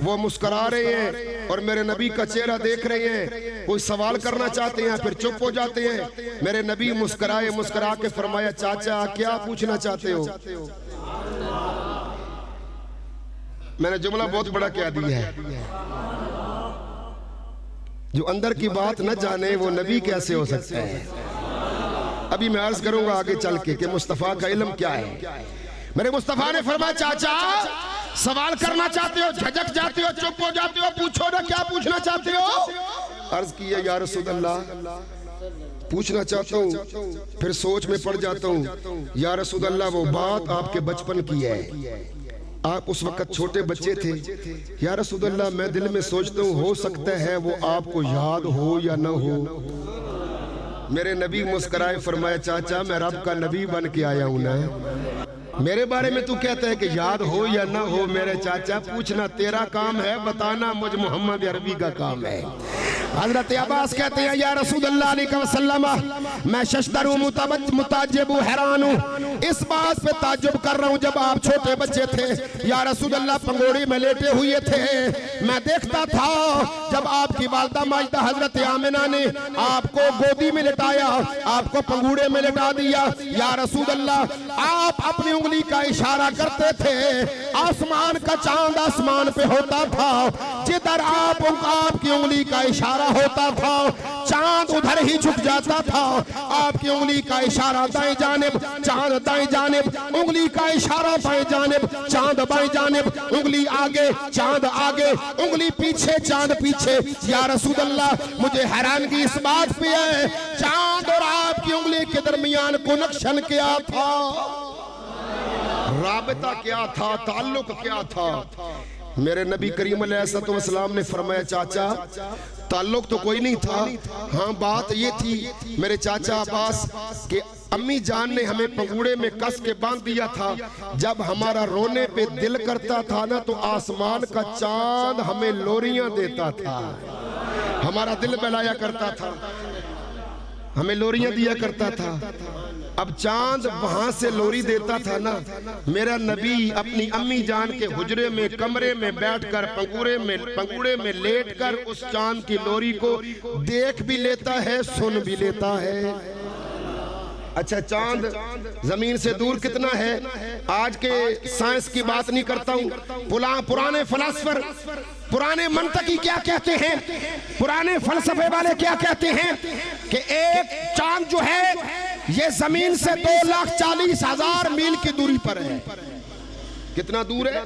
वो मुस्कुरा रहे हैं और मेरे नबी का चेहरा देख रहे हैं, कोई सवाल करना चाहते हैं फिर चुप हो जाते हैं। मेरे नबी मुस्कुराए, मुस्कुरा के फरमाया, चाचा क्या पूछना चाहते हो? मैंने जुमला बहुत बड़ा कह दिया है, जो अंदर की बात न जाने वो नबी कैसे हो सकता है। अभी मैं अर्ज करूंगा आगे चल के कि मुस्तफा का इल्म क्या है। मेरे मुस्तफा ने फरमाया, चाचा सवाल करना चाहते हो, झटक जाते हो, चुप हो जाते हो, पूछो ना क्या पूछना चाहते हो? अर्ज किया, या रसूल अल्लाह पूछना चाहता हूँ, फिर सोच में पड़ जाता हूँ। या रसूल अल्लाह वो बात आपके बचपन की है, आप उस वक्त छोटे बच्चे थे। या रसूल अल्लाह मैं दिल में सोचता हूँ हो सकता है वो आपको याद हो या न हो। मेरे नबी मुस्कुराए, फरमाया, चाचा मैं रब का नबी बन के आया हूँ ना, मेरे बारे में तू कहता है कि याद हो या ना हो। मेरे चाचा पूछना तेरा काम है, बताना मुझ मोहम्मद अरबी का काम है। हजरत अब्बास कहते हैं, या रसूल अल्लाह अलैहि वसल्लम मैं शशदरू मुताजिबु हैरान हूँ, इस बात पे ताज्जुब कर रहा हूँ, जब आप छोटे बच्चे थे या रसूल अल्लाह पंगोड़ी में लेटे हुए थे, मैं देखता था जब आपकी वालिदा माजिदा हजरत आमिना ने आपको गोदी में लिटाया, आपको पंगूड़े में लिटा दिया। या रसूल अल्लाह आप अपनी उंगली का इशारा करते थे, आसमान का चांद आसमान पे होता था, जिधर आपकी उंगली का इशारा होता था चांद उधर ही झुक जाता था। आपकी उंगली का इशारा दाएं जानिब, चांद दाएं जानिब, उंगली का इशारा बाएं जानिब, चांद बाएं जानिब, उंगली आगे चांद आगे, उंगली पीछे चांद पीछे। या रसूल अल्लाह मुझे हैरानगी इस बात पे है, चांद और आपकी उंगली के दरमियान कनेक्शन क्या था, राबता क्या था, ताल्लुक क्या था? मेरे नबी करीम अलैहिस्सलाम ने फरमाया, चाचा ताल्लुक तो कोई नहीं था, हाँ बात ये थी मेरे चाचा अब्बास के अम्मी जान ने हमें पंगूड़े में कस के बांध दिया था। जब हमारा रोने पे दिल करता था ना, तो आसमान का चांद हमें लोरियां देता था, हमारा दिल बहलाया करता था, हमें लोरियां दिया करता था। अब चांद वहां से लोरी देता था ना, मेरा नबी अपनी अम्मी जान के हुजरे में कमरे में बैठकर पंगूड़े में लेटकर उस चांद की लोरी को देख भी लेता है, सुन भी लेता है। अच्छा चांद जमीन से दूर कितना है? आज के साइंस की बात नहीं करता हूँ, पुराने फिलासफर, पुराने मंतकी क्या कहते हैं, पुराने फलसफे वाले क्या कहते हैं कि एक चांद जो है ये जमीन से 2,40,000 मील की दूरी पर है। कितना दूर है?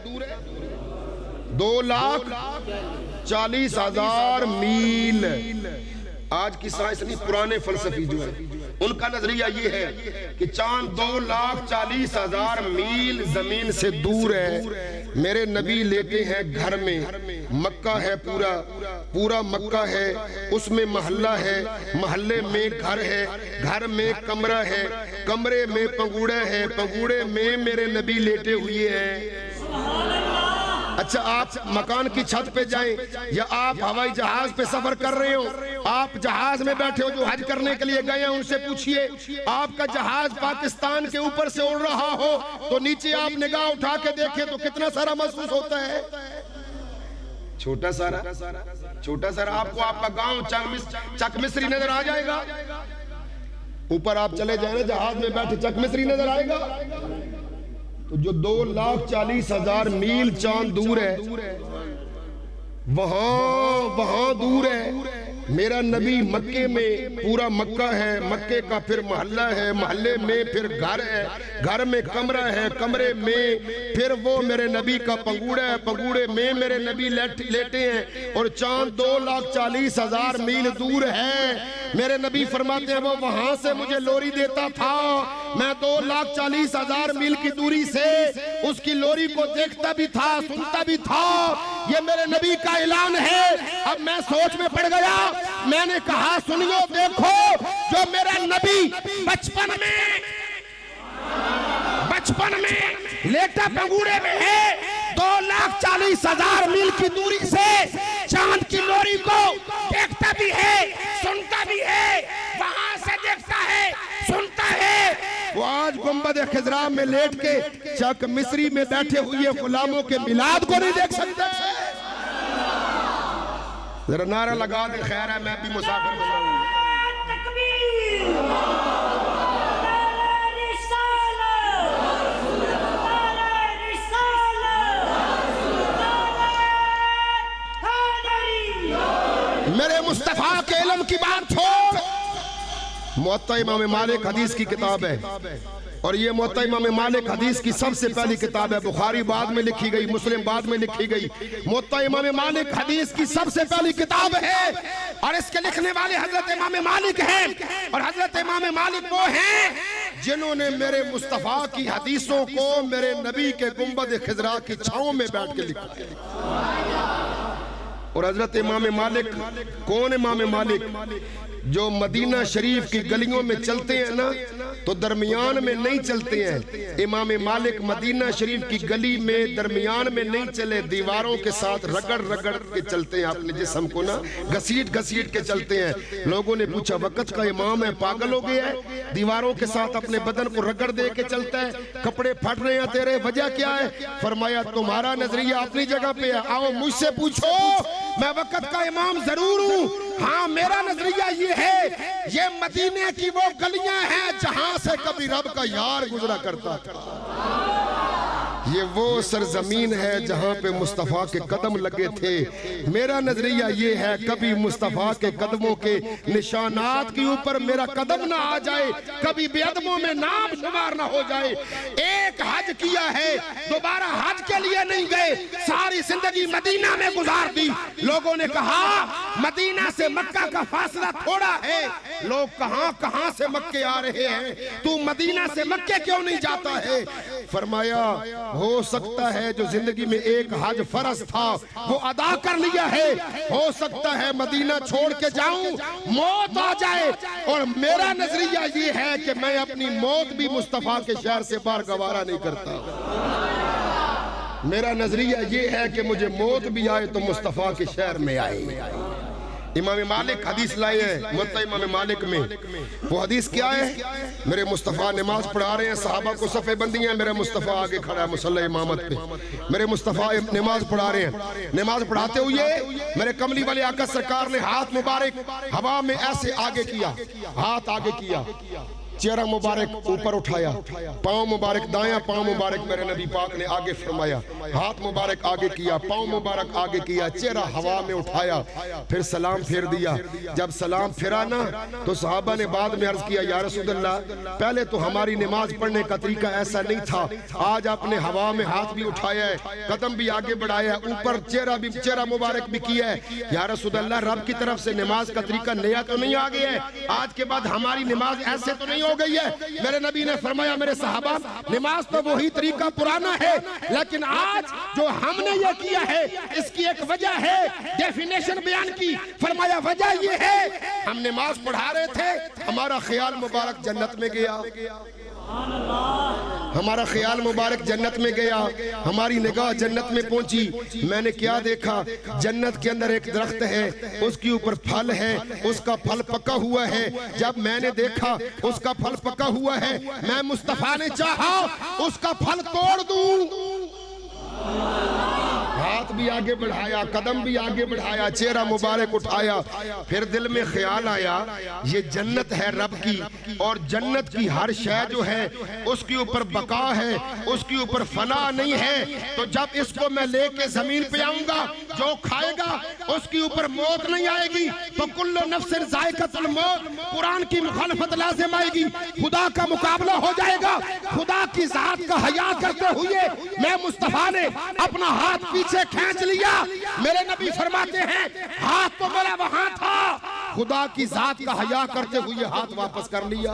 2,40,000 मील। आज की साइंस नहीं, पुराने फलसफी जो है उनका नजरिया ये है कि चांद 2,40,000 मील जमीन से दूर है। मेरे नबी लेटे हैं घर में, मक्का है, पूरा मक्का है, उसमें मोहल्ला है, मोहल्ले में घर है, घर में कमरा है, कमरे में पंगूड़ा है, पंगूड़े में मेरे नबी लेटे हुए हैं। अच्छा आप मकान की छत पे जाएं या आप हवाई जहाज पे सफर कर रहे हो, आप जहाज में बैठे हो जो हज करने के लिए गए हैं, उनसे पूछिए आपका जहाज पाकिस्तान के ऊपर से उड़ रहा हो तो नीचे आप निगाह उठा के देखें तो कितना सारा महसूस होता है? छोटा सारा आपको आपका गांव चकमिस्री नजर आ जाएगा। ऊपर आप चले जाए ना जहाज में बैठे, चकमिस्री नजर आएगा। तो जो 2,40,000 मील चांद दूर है, वहां दूर है मेरा नबी। मक्के में पूरा मक्का है, मक्के का फिर मोहल्ला है, मोहल्ले में फिर घर है, घर में कमरा है, कमरे में फिर वो मेरे नबी का पंगूड़ा है, पंगूड़े में मेरे नबी लेटे हैं। और चांद 2,40,000 मील दूर है। मेरे नबी फरमाते हैं वो वहां से मुझे लोरी देता था, मैं 2,40,000 मील की दूरी से उसकी लोरी को देखता भी था, सुनता भी था। ये मेरे नबी का ऐलान है। अब मैं सोच में पड़ गया, मैंने कहा सुनियो देखो, जो मेरा नबी बचपन में लेटा पंगूड़े में है, 2,40,000 मील की दूरी से चांद की लोरी को देखता भी है, सुनता भी है, वहां से देखता है, सुनता है। वो आज गुंबद खिजरा में लेट के चक मिस्री में बैठे हुए गुलामों के मिलाद को नहीं देख सकते। जरा नारा लगा दे, खैर है मैं भी मुसाफिर बना हूं। मेरे मुस्तफा के इल्म की बात छोड़, मुअत्ता इमाम मालिक हदीस की किताब है और ये मुअत्ता इमाम मालिक हदीस की सबसे पहली किताब है। बुखारी बाद में लिखी गई, मुस्लिम बाद में लिखी गई। मुअत्ता इमाम मालिक हदीस की सबसे पहली किताब है और इसके लिखने वाले हजरत इमाम मालिक हैं। और हजरत इमाम मालिक वो हैं जिन्होंने मेरे मुस्तफा की हदीसों को मेरे नबी के गुंबद खिजरा की छांव में बैठ के लिखा। और हजरत इमाम मालिक कौन? इमाम मालिक जो मदीना शरीफ की गलियों में चलते हैं ना, तो दरमियान में नहीं चलते हैं। इमाम मालिक मदीना शरीफ की गली में दरमियान में नहीं चले, दीवारों के साथ रगड़ के चलते हैं, अपने जिस्म को ना घसीट के चलते हैं। लोगों ने पूछा वक़्त का इमाम है, पागल हो गया है, दीवारों के साथ अपने बदन को रगड़ दे के चलता है, कपड़े फट रहे हैं तेरे, वजह क्या है? फरमाया तुम्हारा नजरिया अपनी जगह पे है, आओ मुझसे पूछो, मैं वक़्त का इमाम जरूर हूँ। हाँ, मेरा नजरिया ये है, ये मदीने की वो गलियां हैं जहां से कभी रब का यार गुजरा करता था। ये वो सरजमीन है जहां पे मुस्तफा के कदम लगे थे। मेरा नजरिया ये है, कभी मुस्तफा के कदमों के निशानात के ऊपर मेरा कदम ना आ जाए, कभी बेअदबों में नाम शुमार ना हो जाए। एक हज किया है, दोबारा हज के लिए नहीं गए, सारी जिंदगी मदीना में गुजार दी। लोगों ने कहा मदीना से मक्का का फासला थोड़ा है, लोग कहां से मक्के आ रहे हैं, तू मदीना से मक्के क्यों नहीं जाता है? फरमाया हो सकता है जो जिंदगी में एक हज फर्ज था वो अदा कर लिया है, हो सकता है मदीना छोड़ के जाऊं, मौत आ जाए, और मेरा नजरिया ये है कि मैं अपनी मौत भी मुस्तफा के शहर से बाहर गवारा नहीं करता। मेरा नजरिया ये है कि मुझे मौत भी आए तो मुस्तफा के शहर में आए। इमाम मालिक हदीस लाए हैं मुअत्ता इमाम मालिक में। वो हदीस क्या है? मेरे मुस्तफ़ा नमाज पढ़ा रहे हैं, सहाबा को सफ़े बंदी है, मेरा मुस्तफ़ा आगे खड़ा है मुसल्ला इमामत पे। मेरे मुस्तफ़ा नमाज पढ़ा रहे हैं, नमाज पढ़ाते हुए मेरे कमली वाले आका सरकार ने हाथ मुबारक हवा में ऐसे आगे किया, हाथ आगे किया, चेहरा मुबारक ऊपर उठाया, पांव मुबारक दायां पांव मुबारक मेरे नबी पाक ने आगे फरमाया, हाथ मुबारक आगे किया, पांव मुबारक आगे किया, चेहरा हवा में उठाया, फिर सलाम फेर दिया। जब सलाम फिरा ना तो सहाबा ने बाद में अर्ज किया, या रसूलल्लाह, पहले तो हमारी नमाज पढ़ने का तरीका ऐसा नहीं था, आज आपने हवा में हाथ भी उठाया है, कदम भी आगे बढ़ाया, ऊपर चेहरा मुबारक भी किया है। या रसूलल्लाह, रब की तरफ से नमाज का तरीका नया तो नहीं आ गया है? आज के बाद हमारी नमाज ऐसे तो नहीं हो गई है? मेरे नबी ने फरमाया, मेरे सहाबा, नमाज तो वही तरीका पुराना है, लेकिन आज जो हमने ये किया है इसकी एक वजह है, डेफिनेशन बयान की। फरमाया वजह ये है, हम नमाज पढ़ा रहे थे, हमारा ख्याल मुबारक जन्नत में गया। हमारा ख्याल मुबारक जन्नत में गया, हमारी निगाह जन्नत में पहुंची। मैंने क्या देखा, जन्नत के अंदर एक दरख्त है, उसके ऊपर फल है, उसका फल पका हुआ है। जब मैंने देखा उसका फल पका हुआ है, मैं मुस्तफा ने चाहा उसका फल तोड़ दूं। हाथ भी आगे बढ़ाया, कदम भी आगे बढ़ाया, चेहरा मुबारक उठाया। फिर दिल में ख्याल आया ये जन्नत है रब की, और जन्नत की हर शय जो है उसके ऊपर बका है, उसके ऊपर फना नहीं है। तो जब इसको मैं लेके जमीन पे आऊंगा, जो खाएगा उसके ऊपर मौत नहीं आएगी। तो कुल्लु नफ्सिन ज़ाइक़तुल मौत, कुरान की मुखालफत लाजिम आएगी, खुदा का मुकाबला हो जाएगा। खुदा की जात का हया करते हुए मैं मुस्तफा ने अपना हाथ पीछे खींच लिया। मेरे नबी फरमाते हैं हाथ तो मेरा वहां था, खुदा की जात का हया करते हुए हाथ वापस कर लिया।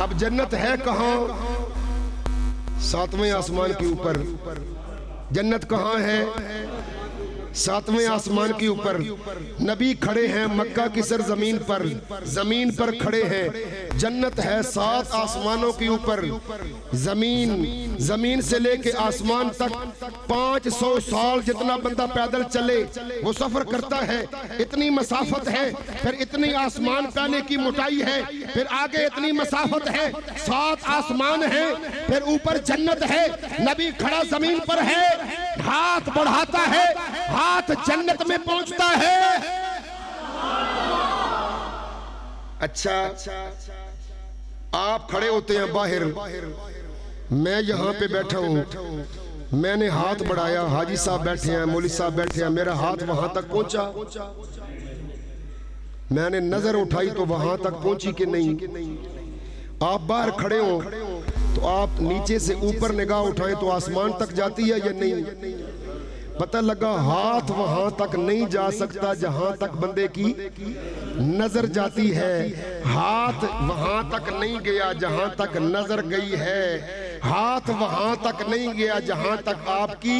अब जन्नत है कहां? 7वें आसमान के ऊपर। जन्नत कहां है? 7वें आसमान के ऊपर। नबी खड़े हैं मक्का की सरजमीन पर, जमीन पर खड़े हैं। जन्नत है 7 आसमानों के ऊपर। जमीन से लेके आसमान तक 500 साल जितना बंदा पैदल चले वो सफर करता है, इतनी मसाफत है। फिर इतनी आसमान पहले की मोटाई है, फिर आगे इतनी मसाफत है, 7 आसमान है, फिर ऊपर जन्नत है। नबी खड़ा जमीन पर है, हाथ बढ़ाता है, हाथ जन्नत में पहुंचता है। अच्छा, आप खड़े होते हैं बाहर, मैं यहां पे बैठा हूं, मैंने हाथ बढ़ाया, हाजी साहब बैठे हैं, मौलवी साहब बैठे हैं, मेरा हाथ वहां तक पहुंचा। मैंने नजर उठाई तो वहां तक पहुंची कि नहीं। आप बाहर खड़े हो तो आप नीचे से ऊपर निगाह उठाएं तो आसमान तक जाती है या नहीं? पता लगा हाथ वहां तक नहीं जा सकता जहां तक बंदे की नजर जाती है। हाथ वहां तक नहीं गया जहां तक नजर गई है। हाथ वहां तक नहीं गया जहां तक आपकी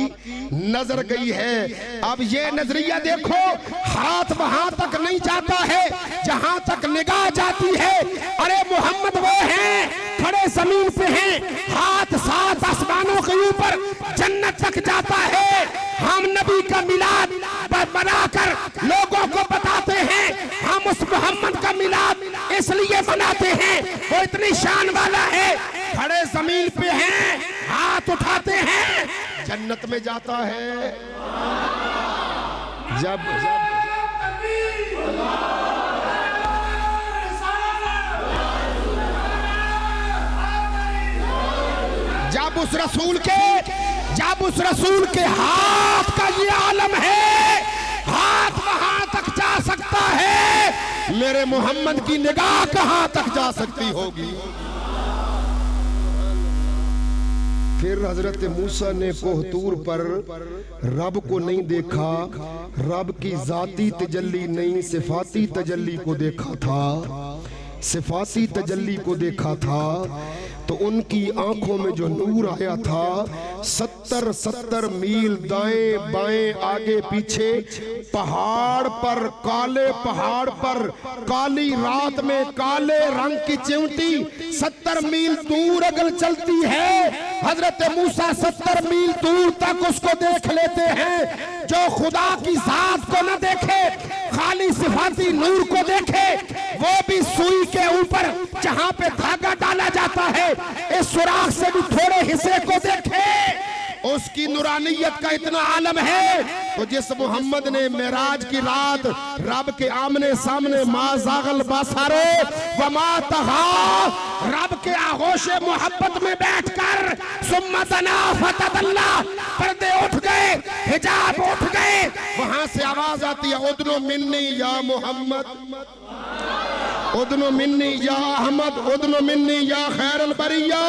नजर गई है। अब ये नजरिया देखो, हाथ वहां तक नहीं जाता है जहां तक निगाह जाती है। अरे मोहम्मद वो हैं खड़े जमीन पे हैं, हाथ 7 आसमानों के ऊपर जन्नत तक जाता है। हम नबी का मिलाद बनाकर लोगों को बताते हैं, हम उस मोहम्मद का मिलाद इसलिए बनाते हैं वो इतनी शान वाला है। खड़े जमीन पे हैं, हाथ उठाते हैं, जन्नत में जाता है। जब उस रसूल के हाथ का ये आलम है, हाथ वहां तक जा सकता है, मेरे मोहम्मद की निगाह कहां तक जा सकती होगी। फिर हजरत मूसा ने कोहतूर पर रब को नहीं देखा, रब की जाती तजल्ली नहीं सिफाती तजल्ली को देखा था। सिफाती तजल्ली को देखा था तो उनकी आंखों में जो नूर आया था, 70 मील दाएं बाएं आगे पीछे पहाड़ पर, काले पहाड़ पर काली रात में काले रंग की चिमटी 70 मील दूर अगर चलती है, हजरत मूसा 70 मील दूर तक उसको देख लेते हैं। जो खुदा की जात को न देखे, खाली सिफाती नूर को देखे, वो भी सुई के ऊपर जहां पे धागा डाला जाता है इस सुराख से भी थोड़े हिस्से को देखे, उसकी नूरानियत का इतना आलम है। तो जिस मोहम्मद ने मेराज की रात रब के आमने सामने माज़ागल बासारो व मा तग़ा, रब के आगोशे मोहब्बत में बैठकर सुम्मा तना फतदल्ला, पर्दे उठ गए, हिजाब उठ गए, वहां से आवाज आती है उदनो मिन्नी या मोहम्मद, उदनो मिन्नी या अहमद, उदनो मिन्नी या खैरुल बरिया।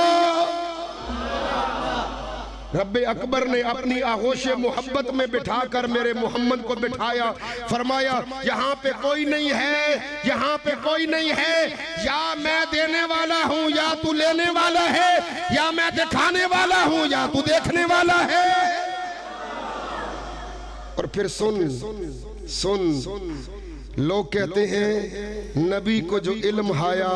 रब्बे अकबर ने अपनी आगोशे मोहब्बत में बिठाकर मेरे मोहम्मद को बिठाया, फरमाया यहाँ पे कोई नहीं है, यहाँ पे कोई नहीं है, या मैं देने वाला हूँ या तू लेने वाला है, या मैं दिखाने वाला हूँ या तू देखने वाला है। और फिर सुन लोग कहते हैं नबी को जो इल्म आया,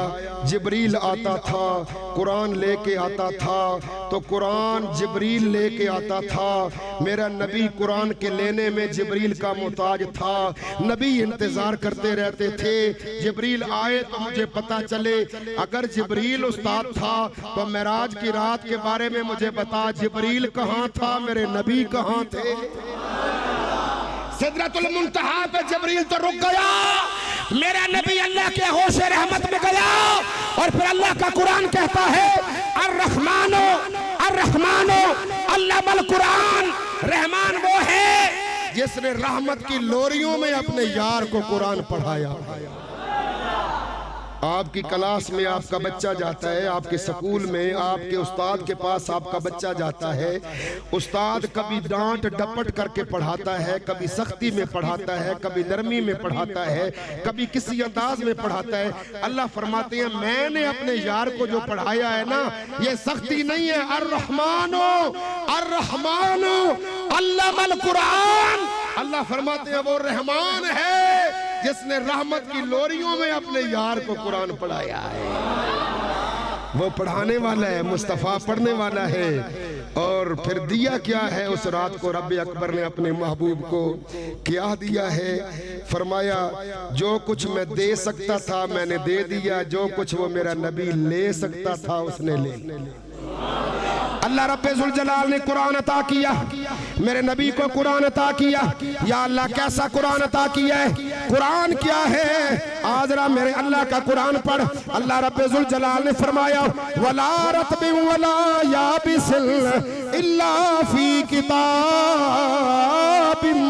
जिब्रील आता था, कुरान लेके आता था, तो कुरान जिब्रील लेके आता था। मेरा नबी कुरान के लेने में जिब्रील का मोहताज था। नबी इंतजार करते रहते थे जिब्रील आए तो मुझे पता चले। अगर जिब्रील उस्ताद था तो मेराज की रात के बारे में मुझे बता, जिब्रील कहाँ था, मेरे नबी कहाँ थे। सिदरतुल मुंतहा पे जिब्रील तो रुक गया, मेरा नबी अल्लाह के होश रहमत में गया। और फिर अल्लाह का कुरान कहता है अर्रहमानो अर्रहमानो अल्लामल कुरान, रहमान वो है जिसने रहमत की लोरियों में अपने यार को कुरान पढ़ाया। आपकी क्लास में आपका बच्चा जाता है, आपके स्कूल में आपके उस्ताद के पास आपका बच्चा जाता है। उस्ताद कभी डांट डपट करके पढ़ाता है, कभी सख्ती में पढ़ाता है, कभी नरमी में पढ़ाता है, कभी किसी अंदाज में पढ़ाता है। अल्लाह फरमाते हैं मैंने अपने यार को जो पढ़ाया है ना, ये सख्ती नहीं है। अर्रहमानो अर्रहमानो अल्लामल कुरान, अल्लाह फरमाते हैं वो रहमान है जिसने रहमत की लोरियों में अपने यार को कुरान पढ़ाया है। वो पढ़ाने वाला है, मुस्तफ़ा पढ़ने वाला है। और फिर दिया क्या है उस रात को रब्बे अकबर ने अपने महबूब को, क्या दिया है। फरमाया जो कुछ मैं दे सकता था मैंने दे दिया, जो कुछ वो मेरा नबी ले सकता था उसने ले लिया। अल्लाह रब्बे जुल जलाल ने कुरान अता किया, मेरे नबी को कुरान अता किया। या अल्लाह कैसा कुरान अता किया है, कुरान क्या है। आज जरा मेरे अल्लाह का कुरान पढ़। अल्लाह रब्बे जुल जलाल ने फरमाया वला रतबिन वला याबिसिल इल्ला फी किताबिन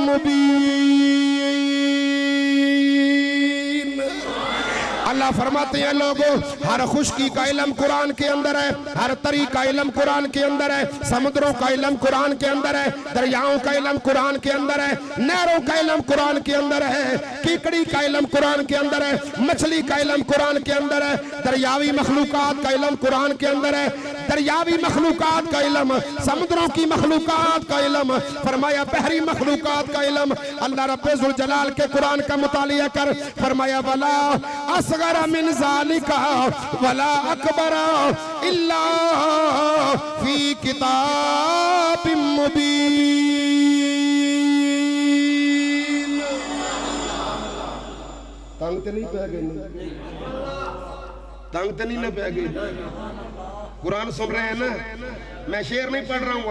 मुबीन। अल्लाह फरमाते हैं लोगों, हर खुशकी का इल्म कुरान के अंदर है, हर तरी का इल्म कुरान के अंदर है, समुद्रों का इल्म कुरान के अंदर है, दरियाओं का इल्म कुरान के अंदर है, नहरों का इल्म कुरान के अंदर है, कीकड़ी का इल्म कुरान के अंदर है, मछली का इल्म कुरान के अंदर है, दरियावी मखलूकात का इल्म कुरान के अंदर है, दरियावी मखलूकात का इल्म, समुद्रों की मखलूकात का इल्म, फरमाया बहरी मखलूकात का इल्म। अल्लाह रब्बे जुल जलाल के कुरान का मुतालिया कर। फरमाया वला असगर मिन ज़ालिका वला अकबर इल्ला फी किताबिन मुबीन। तंग तो नहीं पै गई, तंग तो नहीं ना पै गई। कुरान सुन रहे हैं ना, मैं शेर नहीं पढ़ रहा हूँ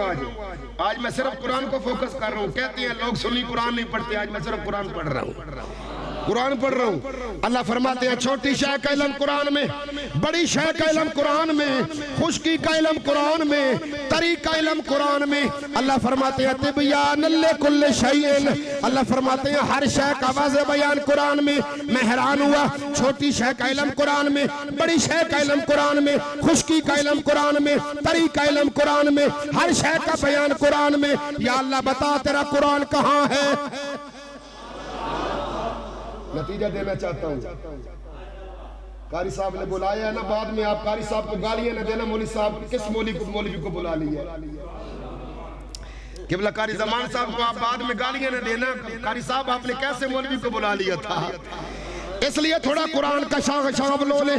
आज मैं सिर्फ कुरान को फोकस कर रहा हूँ। कहते हैं लोग सुन्नी कुरान नहीं पढ़ते, आज मैं सिर्फ कुरान पढ़ रहा हूँ, कुरान पढ़ रहा हूँ। अल्लाह फरमाते हैं छोटी शय का इल्म कुरान में, बड़ी शय का इल्म कुरान में, खुशकी का इल्म कुरान में, तरी का इल्म कुरान में। अल्लाह फरमाते हैं तिबयान लिकुल्लि शैइन, अल्लाह फरमाते हैं हर शय का वाज़ेह बयान कुरान में। मैं हैरान हुआ, छोटी शय का इल्म कुरान में, बड़ी शय का इल्म कुरान में, खुशकी का इल्म कुरान में, तरी का इल्म कुरान में, हर शय का बयान कुरान में। या अल्लाह बता तेरा कुरान कहाँ है। नतीजा देना चाहता हूँ, कारी साहब ने बुलाया है ना, बाद में आप कारी साहब को गालियां न देना। मौलवी साहब किस मौलवी को बुला लिया, किबला कारी जमान साहब को आप बाद में गालियां न देना। कारी साहब आपने कैसे मौलवी को बुला लिया था। इसलिए थोड़ा कुरान का शाब लो ले,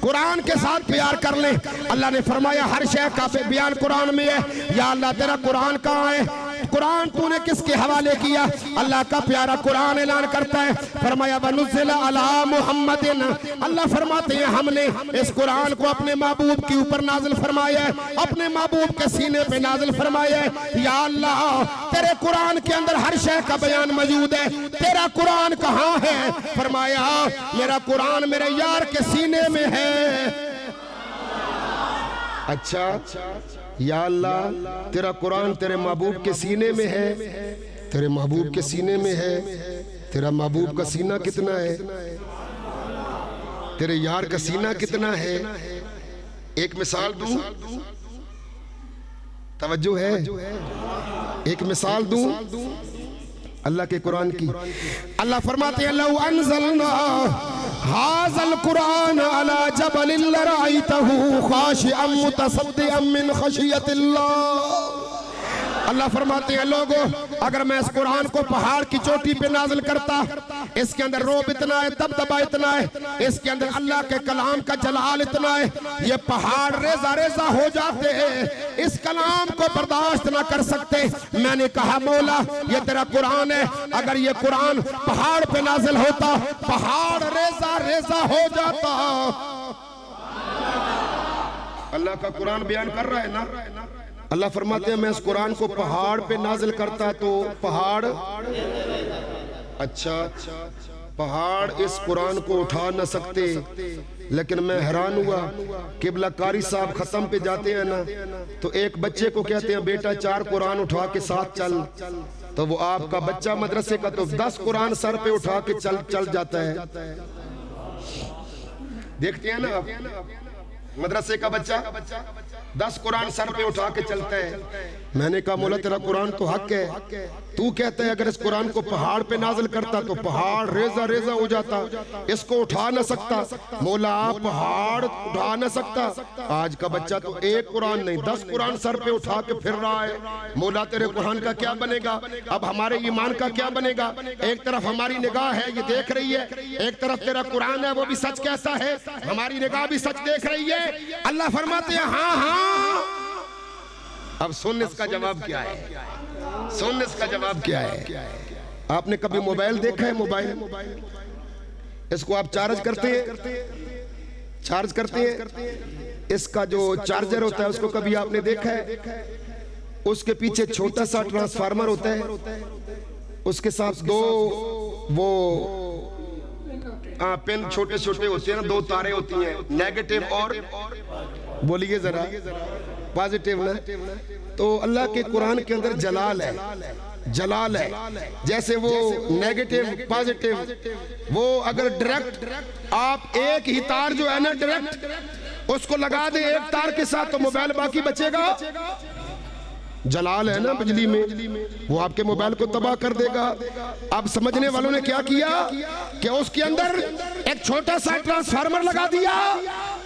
कुरान के साथ प्यार कर ले। अल्लाह ने फरमाया हर शय का बयान कुरान में है। या अल्लाह तेरा कुरान कहाँ है, कुरान तूने किसके हवाले किया। अल्लाह का प्यारा कुरान ऐलान करता है, फरमाया वनुज़्ज़िला अला मुहम्मदिन, अल्लाह फरमाते हैं हमने इस कुरान को अपने महबूब के ऊपर नाजिल फरमाया है, अपने महबूब के सीने पे नाजिल फरमाया है। या अल्लाह तेरे कुरान के अंदर हर शय का बयान मौजूद है, तेरा कुरान कहाँ है। फरमाया मेरा कुरान मेरे यार के सीने में है। अच्छा, या अल्लाह तेरा कुरान तेरे महबूब के सीने में है, तेरे महबूब के सीने में है। तेरा महबूब का सीना कितना है, तेरे यार का सीना कितना है। एक मिसाल दूं, तवज्जो है, एक मिसाल दूं अल्लाह के कुरान की। अल्लाह फरमाते हैं लौ अनज़लना हाज़ल कुरान अला जबलिन लरअयतहु खाशिअन मुतसद्दिअन मिन खशियतिल्लाह। अल्लाह फरमाते हैं लोगों, अगर मैं इस कुरान को पहाड़ की चोटी पे नाजिल करता, इसके अंदर रोब इतना है, दबदबा इतना है, इसके अंदर अल्लाह के कलाम का जलाल इतना है, ये पहाड़ रेजा रेजा हो जाते हैं, इस कलाम को बर्दाश्त ना कर सकते। मैंने कहा मौला ये तेरा कुरान है, अगर ये कुरान पहाड़ पे नाजिल होता, पहाड़ रेजा रेजा हो जाता। अल्लाह का कुरान बयान कर रहा है ना। अल्लाह फरमाते हैं मैं इस कुरान को पहाड़ पे नाजिल करता तो पहाड़, अच्छा पहाड़ इस कुरान को उठा न सकते। लेकिन मैं हैरान हुआ, किबला कारी साहब खत्म पे जाते हैं ना, तो एक बच्चे को कहते हैं बेटा 4 कुरान उठा के साथ चल, तो वो आपका बच्चा मदरसे का तो 10 कुरान सर पे उठा के चल जाता है। देखते हैं ना आप, मदरसे का बच्चा 10 कुरान सर पे उठा के चलता है। मैंने कहा मौला तेरा कुरान तो हक है, तू कहता है अगर इस कुरान को पहाड़ पे नाजिल करता तो पहाड़ रेजा रेजा हो जाता, इसको उठा न सकता। मौला आप पहाड़ उठा न सकता। आज का बच्चा तो 1 कुरान नहीं 10 कुरान सर पे उठा के फिर रहा है। मौला तेरे कुरान का क्या बनेगा, अब हमारे ईमान का क्या बनेगा। एक तरफ हमारी निगाह है ये देख रही है, एक तरफ तेरा कुरान है वो भी सच कहता है, हमारी निगाह भी सच देख रही है। अल्लाह फरमाते हैं हाँ हाँ। अब सुन इसका जवाब क्या है, सुन इसका जवाब क्या है। आपने कभी मोबाइल देखा है? मोबाइल इसको आप चार्ज करते हैं, इसका जो चार्जर होता है उसको कभी आपने देखा है? उसके पीछे छोटा सा ट्रांसफार्मर होता है, उसके साथ 2 वो पेन छोटे छोटे होते हैं ना, 2 तारे होती हैं, नेगेटिव और बोलिए जरा पॉजिटिव ना। तो अल्लाह के कुरान के अंदर जलाल है, जलाल है। जैसे वो नेगेटिव पॉजिटिव, वो अगर डायरेक्ट आप एक ही तार जो है ना डायरेक्ट उसको लगा दे एक तार के साथ तो मोबाइल बाकी बचेगा। जलाल है ना बिजली में, वो आपके मोबाइल को तबाह कर देगा। अब समझने वालों ने क्या किया कि उसके अंदर एक छोटा सा ट्रांसफार्मर लगा दिया,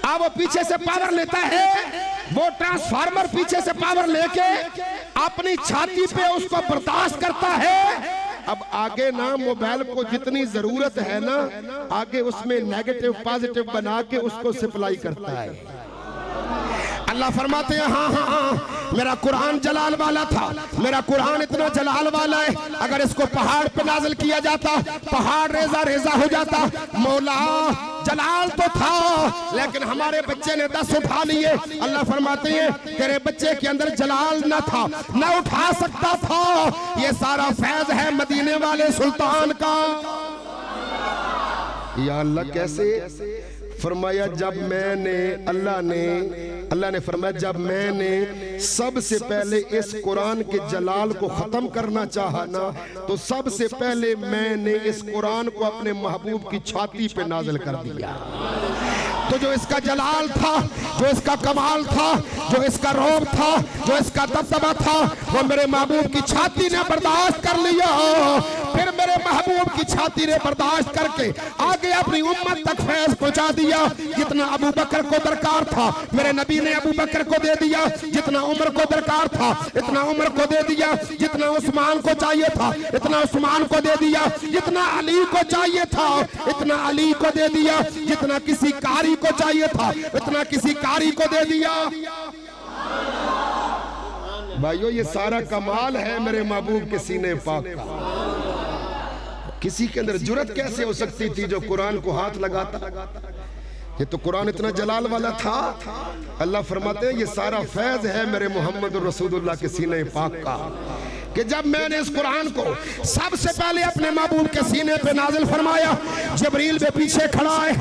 अब वो पीछे से पावर लेता है, वो ट्रांसफार्मर पीछे से पावर लेके अपनी छाती पे उसको बर्दाश्त करता है। अब आगे ना मोबाइल को जितनी जरूरत है ना, आगे उसमें नेगेटिव पॉजिटिव बना के उसको सप्लाई करता है। अल्लाह फरमाते हैं हाँ हाँ हाँ, मेरा कुरान जलाल वाला था, मेरा कुरान इतना जलाल वाला है, अगर इसको पहाड़ पे नाजिल किया जाता पहाड़ रेजा रेजा हो जाता। मौला जलाल तो था लेकिन हमारे बच्चे ने 10 उठा लिए। अल्लाह फरमाते हैं तेरे बच्चे के अंदर जलाल न था, न उठा सकता था। ये सारा फैज है मदीने वाले सुल्तान का। या अल्लाह कैसे फरमाया, जब मैंने अल्लाह ने फरमाया जब मैंने सबसे पहले इस कुरान के जलाल को खत्म करना चाहा ना, तो सबसे पहले मैंने इस कुरान को अपने महबूब की छाती पे नाजिल कर दिया। तो जो इसका जलाल था, जो इसका कमाल था, जो इसका रोब था, जो इसका दबदबा था, वो मेरे महबूब की छाती ने बर्दाश्त कर लिया। फिर मेरे महबूब की छाती ने बर्दाश्त करके आगे अपनी उम्मत तक फैज पहुंचा दिया। जितना अबू बकर को दरकार था मेरे नबी ने अबू बकर को दे दिया, जितना उमर को दरकार था इतना उमर को दे दिया, जितना उस्मान को चाहिए था इतना उस्मान को दे दिया, जितना अली को चाहिए था इतना अली को दे दिया, जितना किसी कारी को चाहिए था इतना किसी कारी को दे दिया। भाइयों ये सारा कमाल है मेरे महबूब के सीने पाक का। किसी के अंदर जुर्रत कैसे हो सकती थी जो कुरान को हाथ लगाता। ये तो कुरान इतना जलाल वाला था। अल्लाह फरमाते हैं ये सारा फैज है मेरे मोहम्मद रसूलुल्लाह के सीने पाक का, कि जब मैंने इस कुरान को सबसे पहले अपने महबूब के सीने पे नाजिल फरमाया, जिब्रील भी पीछे खड़ा है,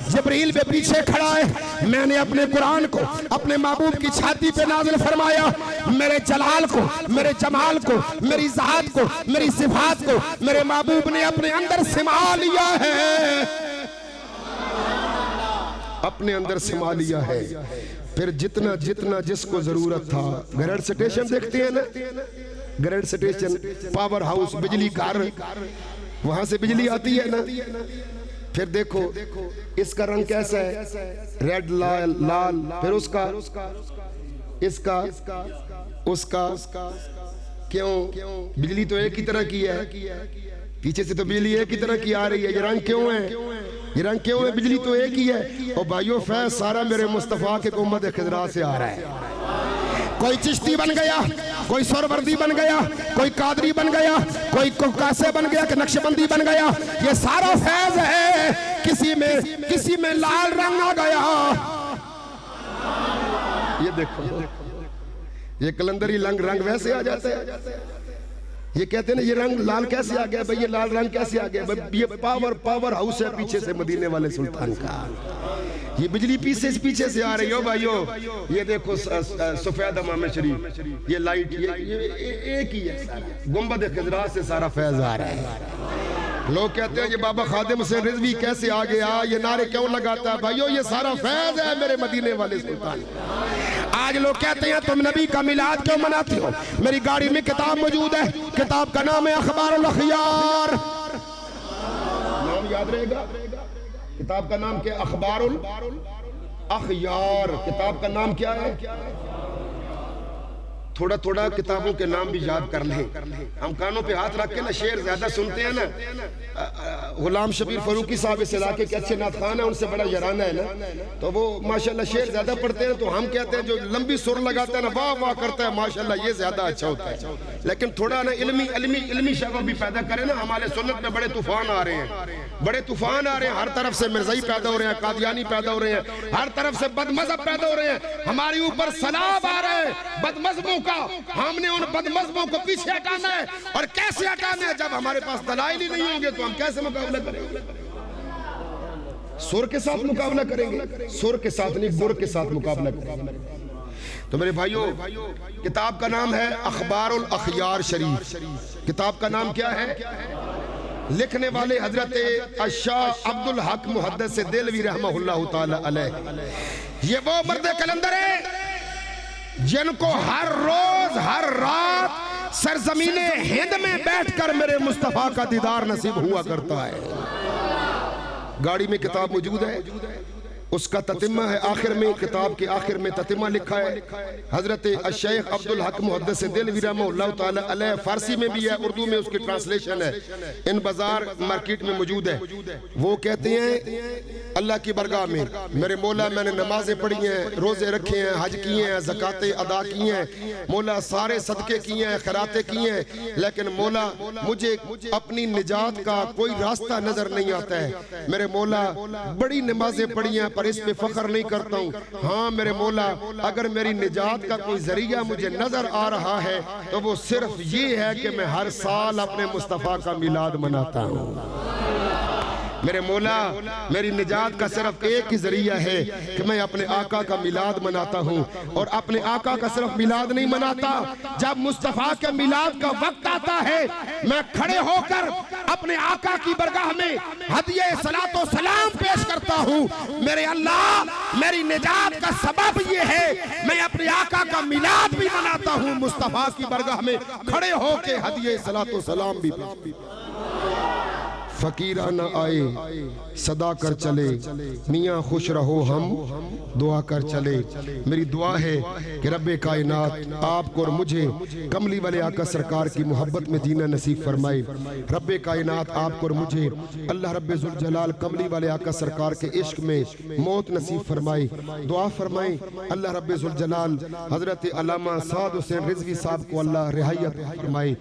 जिब्रील भी पीछे खड़ा है, मैंने अपने कुरान को अपने महबूब की छाती पे नाजिल फरमाया। मेरे जलाल को, मेरे जमाल को, मेरी ज़ात को, मेरी सिफात को मेरे महबूब ने अपने अंदर समा लिया है, अपने अंदर समा लिया है। फिर जितना जितना जिसको जरूरत था, ग्रेड स्टेशन देखते हैं ना, ग्रेड स्टेशन पावर हाउस बिजली घर, वहां से बिजली आती है ना। फिर देखो इसका रंग कैसा है, रेड लाल लाल, फिर उसका इसका उसका क्यों? बिजली तो एक ही तरह की है, पीछे से तो बिजली एक ही तरह की आ रही है, ये रंग क्यों है? ये रंग क्यों है? बिजली तो एक ही है। और भाइयों फैज सारा मेरे मुस्तफ़ा के गुम्बद खिजरा से आ रहा है। कोई चिश्ती बन गया, कोई सोरवर्दी बन गया, कोई कादरी बन गया, कोई कासे बन गया, कि नक्शबंदी बन गया, ये सारा फैज है। किसी में लाल रंग आ गया। ये देखो, ये कलंदरी रंग वैसे आ जाता है। ये कहते हैं ना ये रंग लाल कैसे आ गया भाई, ये लाल रंग कैसे आ गया भाई? ये पावर हाउस है पीछे से मदीने वाले सुल्तान का। ये बिजली पीछे से आ रही हो भाइयों। ये देखो सफेद हमाम शरीफ, ये लाइट, ये एक ही है। गुंबद खिजरा से सारा फैज आ रहा है। लोग कहते हैं ये बाबा खादिम हुसैन रिजवी कैसे आ गया, ये नारे क्यों लगाता है? भाइयों ये सारा फैज है मेरे मदीने वाले सुल्तान। आज लोग कहते हैं तुम नबी का मिलाद क्यों मनाते हो? मेरी गाड़ी में किताब मौजूद है, किताब का नाम है अखबारुल अखयार। नाम याद रहेगा, किताब का नाम क्या? अखबारुल अखयार। किताब का नाम क्या है? थोड़ा थोड़ा किताबों के नाम भी याद कर लें। हम कानों पे हाथ रख के ना शेर ज्यादा सुनते हैं ना। गुलाम शबीर फरूकी साहब इस इलाके के अच्छे नात खान है, उनसे बड़ा यराना है ना, तो वो माशाल्लाह शेर ज्यादा पढ़ते हैं। तो हम कहते हैं जो लंबी सुर लगाता है ना, वाह वाह करता है, माशाल्लाह ये ज्यादा अच्छा होता है। लेकिन थोड़ा ना इल्मी शगफ भी पैदा करें ना। हमारे सुन्नत में बड़े तूफान आ रहे हैं, बड़े तूफान आ रहे हैं। हर तरफ से मिर्जाई पैदा हो रहे हैं, कादियानी पैदा हो रहे हैं, हर तरफ से बदमज़हब पैदा हो रहे हैं। हमारे ऊपर सलाब आ रहे हैं बदमज़हबों का। हमने उन बदमज़हबों को पीछे हटाना है। और कैसे हटाना है? जब हमारे पास दलाइल ही नहीं होंगे तो हम कैसे मुकाबला करेंगे? सुर के साथ मुकाबला करेंगे, सुर के साथ नहीं, गुर के साथ मुकाबला करेंगे। तो मेरे भाइयों, किताब का नाम है अखबारुल अखयार शरीफ। किताब का नाम क्या है? लिखने वाले हजरत अशाह अब्दुल हक मुहद्दिस देलवी रहमहुल्लाह ताला अलैह। ये वो मर्द कलंदर है जिनको हर रोज हर रात सरजमीने हिंद में बैठकर मेरे मुस्तफा का दीदार नसीब हुआ करता है। गाड़ी में किताब मौजूद है, उसका ततिमा है। आखिर में किताब के आखिर में ततिमा लिखा है हजरत शेख अब्दुल हक मुहद्दिस देलवी रहमहुल्लाह ताला अलैह। फारसी में भी है, उर्दू में उसकी ट्रांसलेशन है, इन बाजार मार्केट में मौजूद है। वो कहते हैं अल्लाह की बरगाह में मेरे मौला मैंने नमाजें पढ़ी हैं, रोजे रखे हैं, हज किए हैं, ज़कातें अदा की हैं, मौला सारे सदके किए हैं, खैरातें की हैं, लेकिन मौला मुझे अपनी निजात का कोई रास्ता नजर नहीं आता है। मेरे मौला बड़ी नमाजें पढ़ी हैं पर इस पे फख्र नहीं करता हूँ। हाँ मेरे मौला, अगर मेरी निजात का कोई जरिया मुझे नजर आ रहा है तो वो सिर्फ ये है कि मैं हर साल अपने मुस्तफा का मिलाद मनाता हूँ। मेरे मौला, मेरी निजात का सिर्फ एक ही जरिया है कि मैं अपने आका का मिलाद मनाता हूँ। और अपने आका का सिर्फ मिलाद नहीं मनाता, जब मुस्तफा के मिलाद का वक्त आता है मैं खड़े होकर अपने आका की बरगाह में हदिये सलातो सलाम पेश करता हूँ। मेरे अल्लाह, मेरी निजात का सबब ये है मैं अपने आका का मिलाद भी मनाता हूँ, मुस्तफा की बरगाह में खड़े होकर हदिये सलातो सलाम भी। फकीरा न आए सदा कर चले, मियाँ खुश रहो हम दुआ कर चले। मेरी दुआ है कि रब्बे कायनात आपको और मुझे कमली वाले आका सरकार की मोहब्बत में जीना नसीब फरमाए। रब्बे कायनात आपको और मुझे अल्लाह रब्बे जुल जलाल कमली वाले आका सरकार के इश्क में मौत नसीब फरमाए। दुआ फरमाए अल्लाह रब्बे जुल जलाल हजरत अल्लामा साद हुसैन रिजवी साहब को अल्लाह रिहायत फरमाए।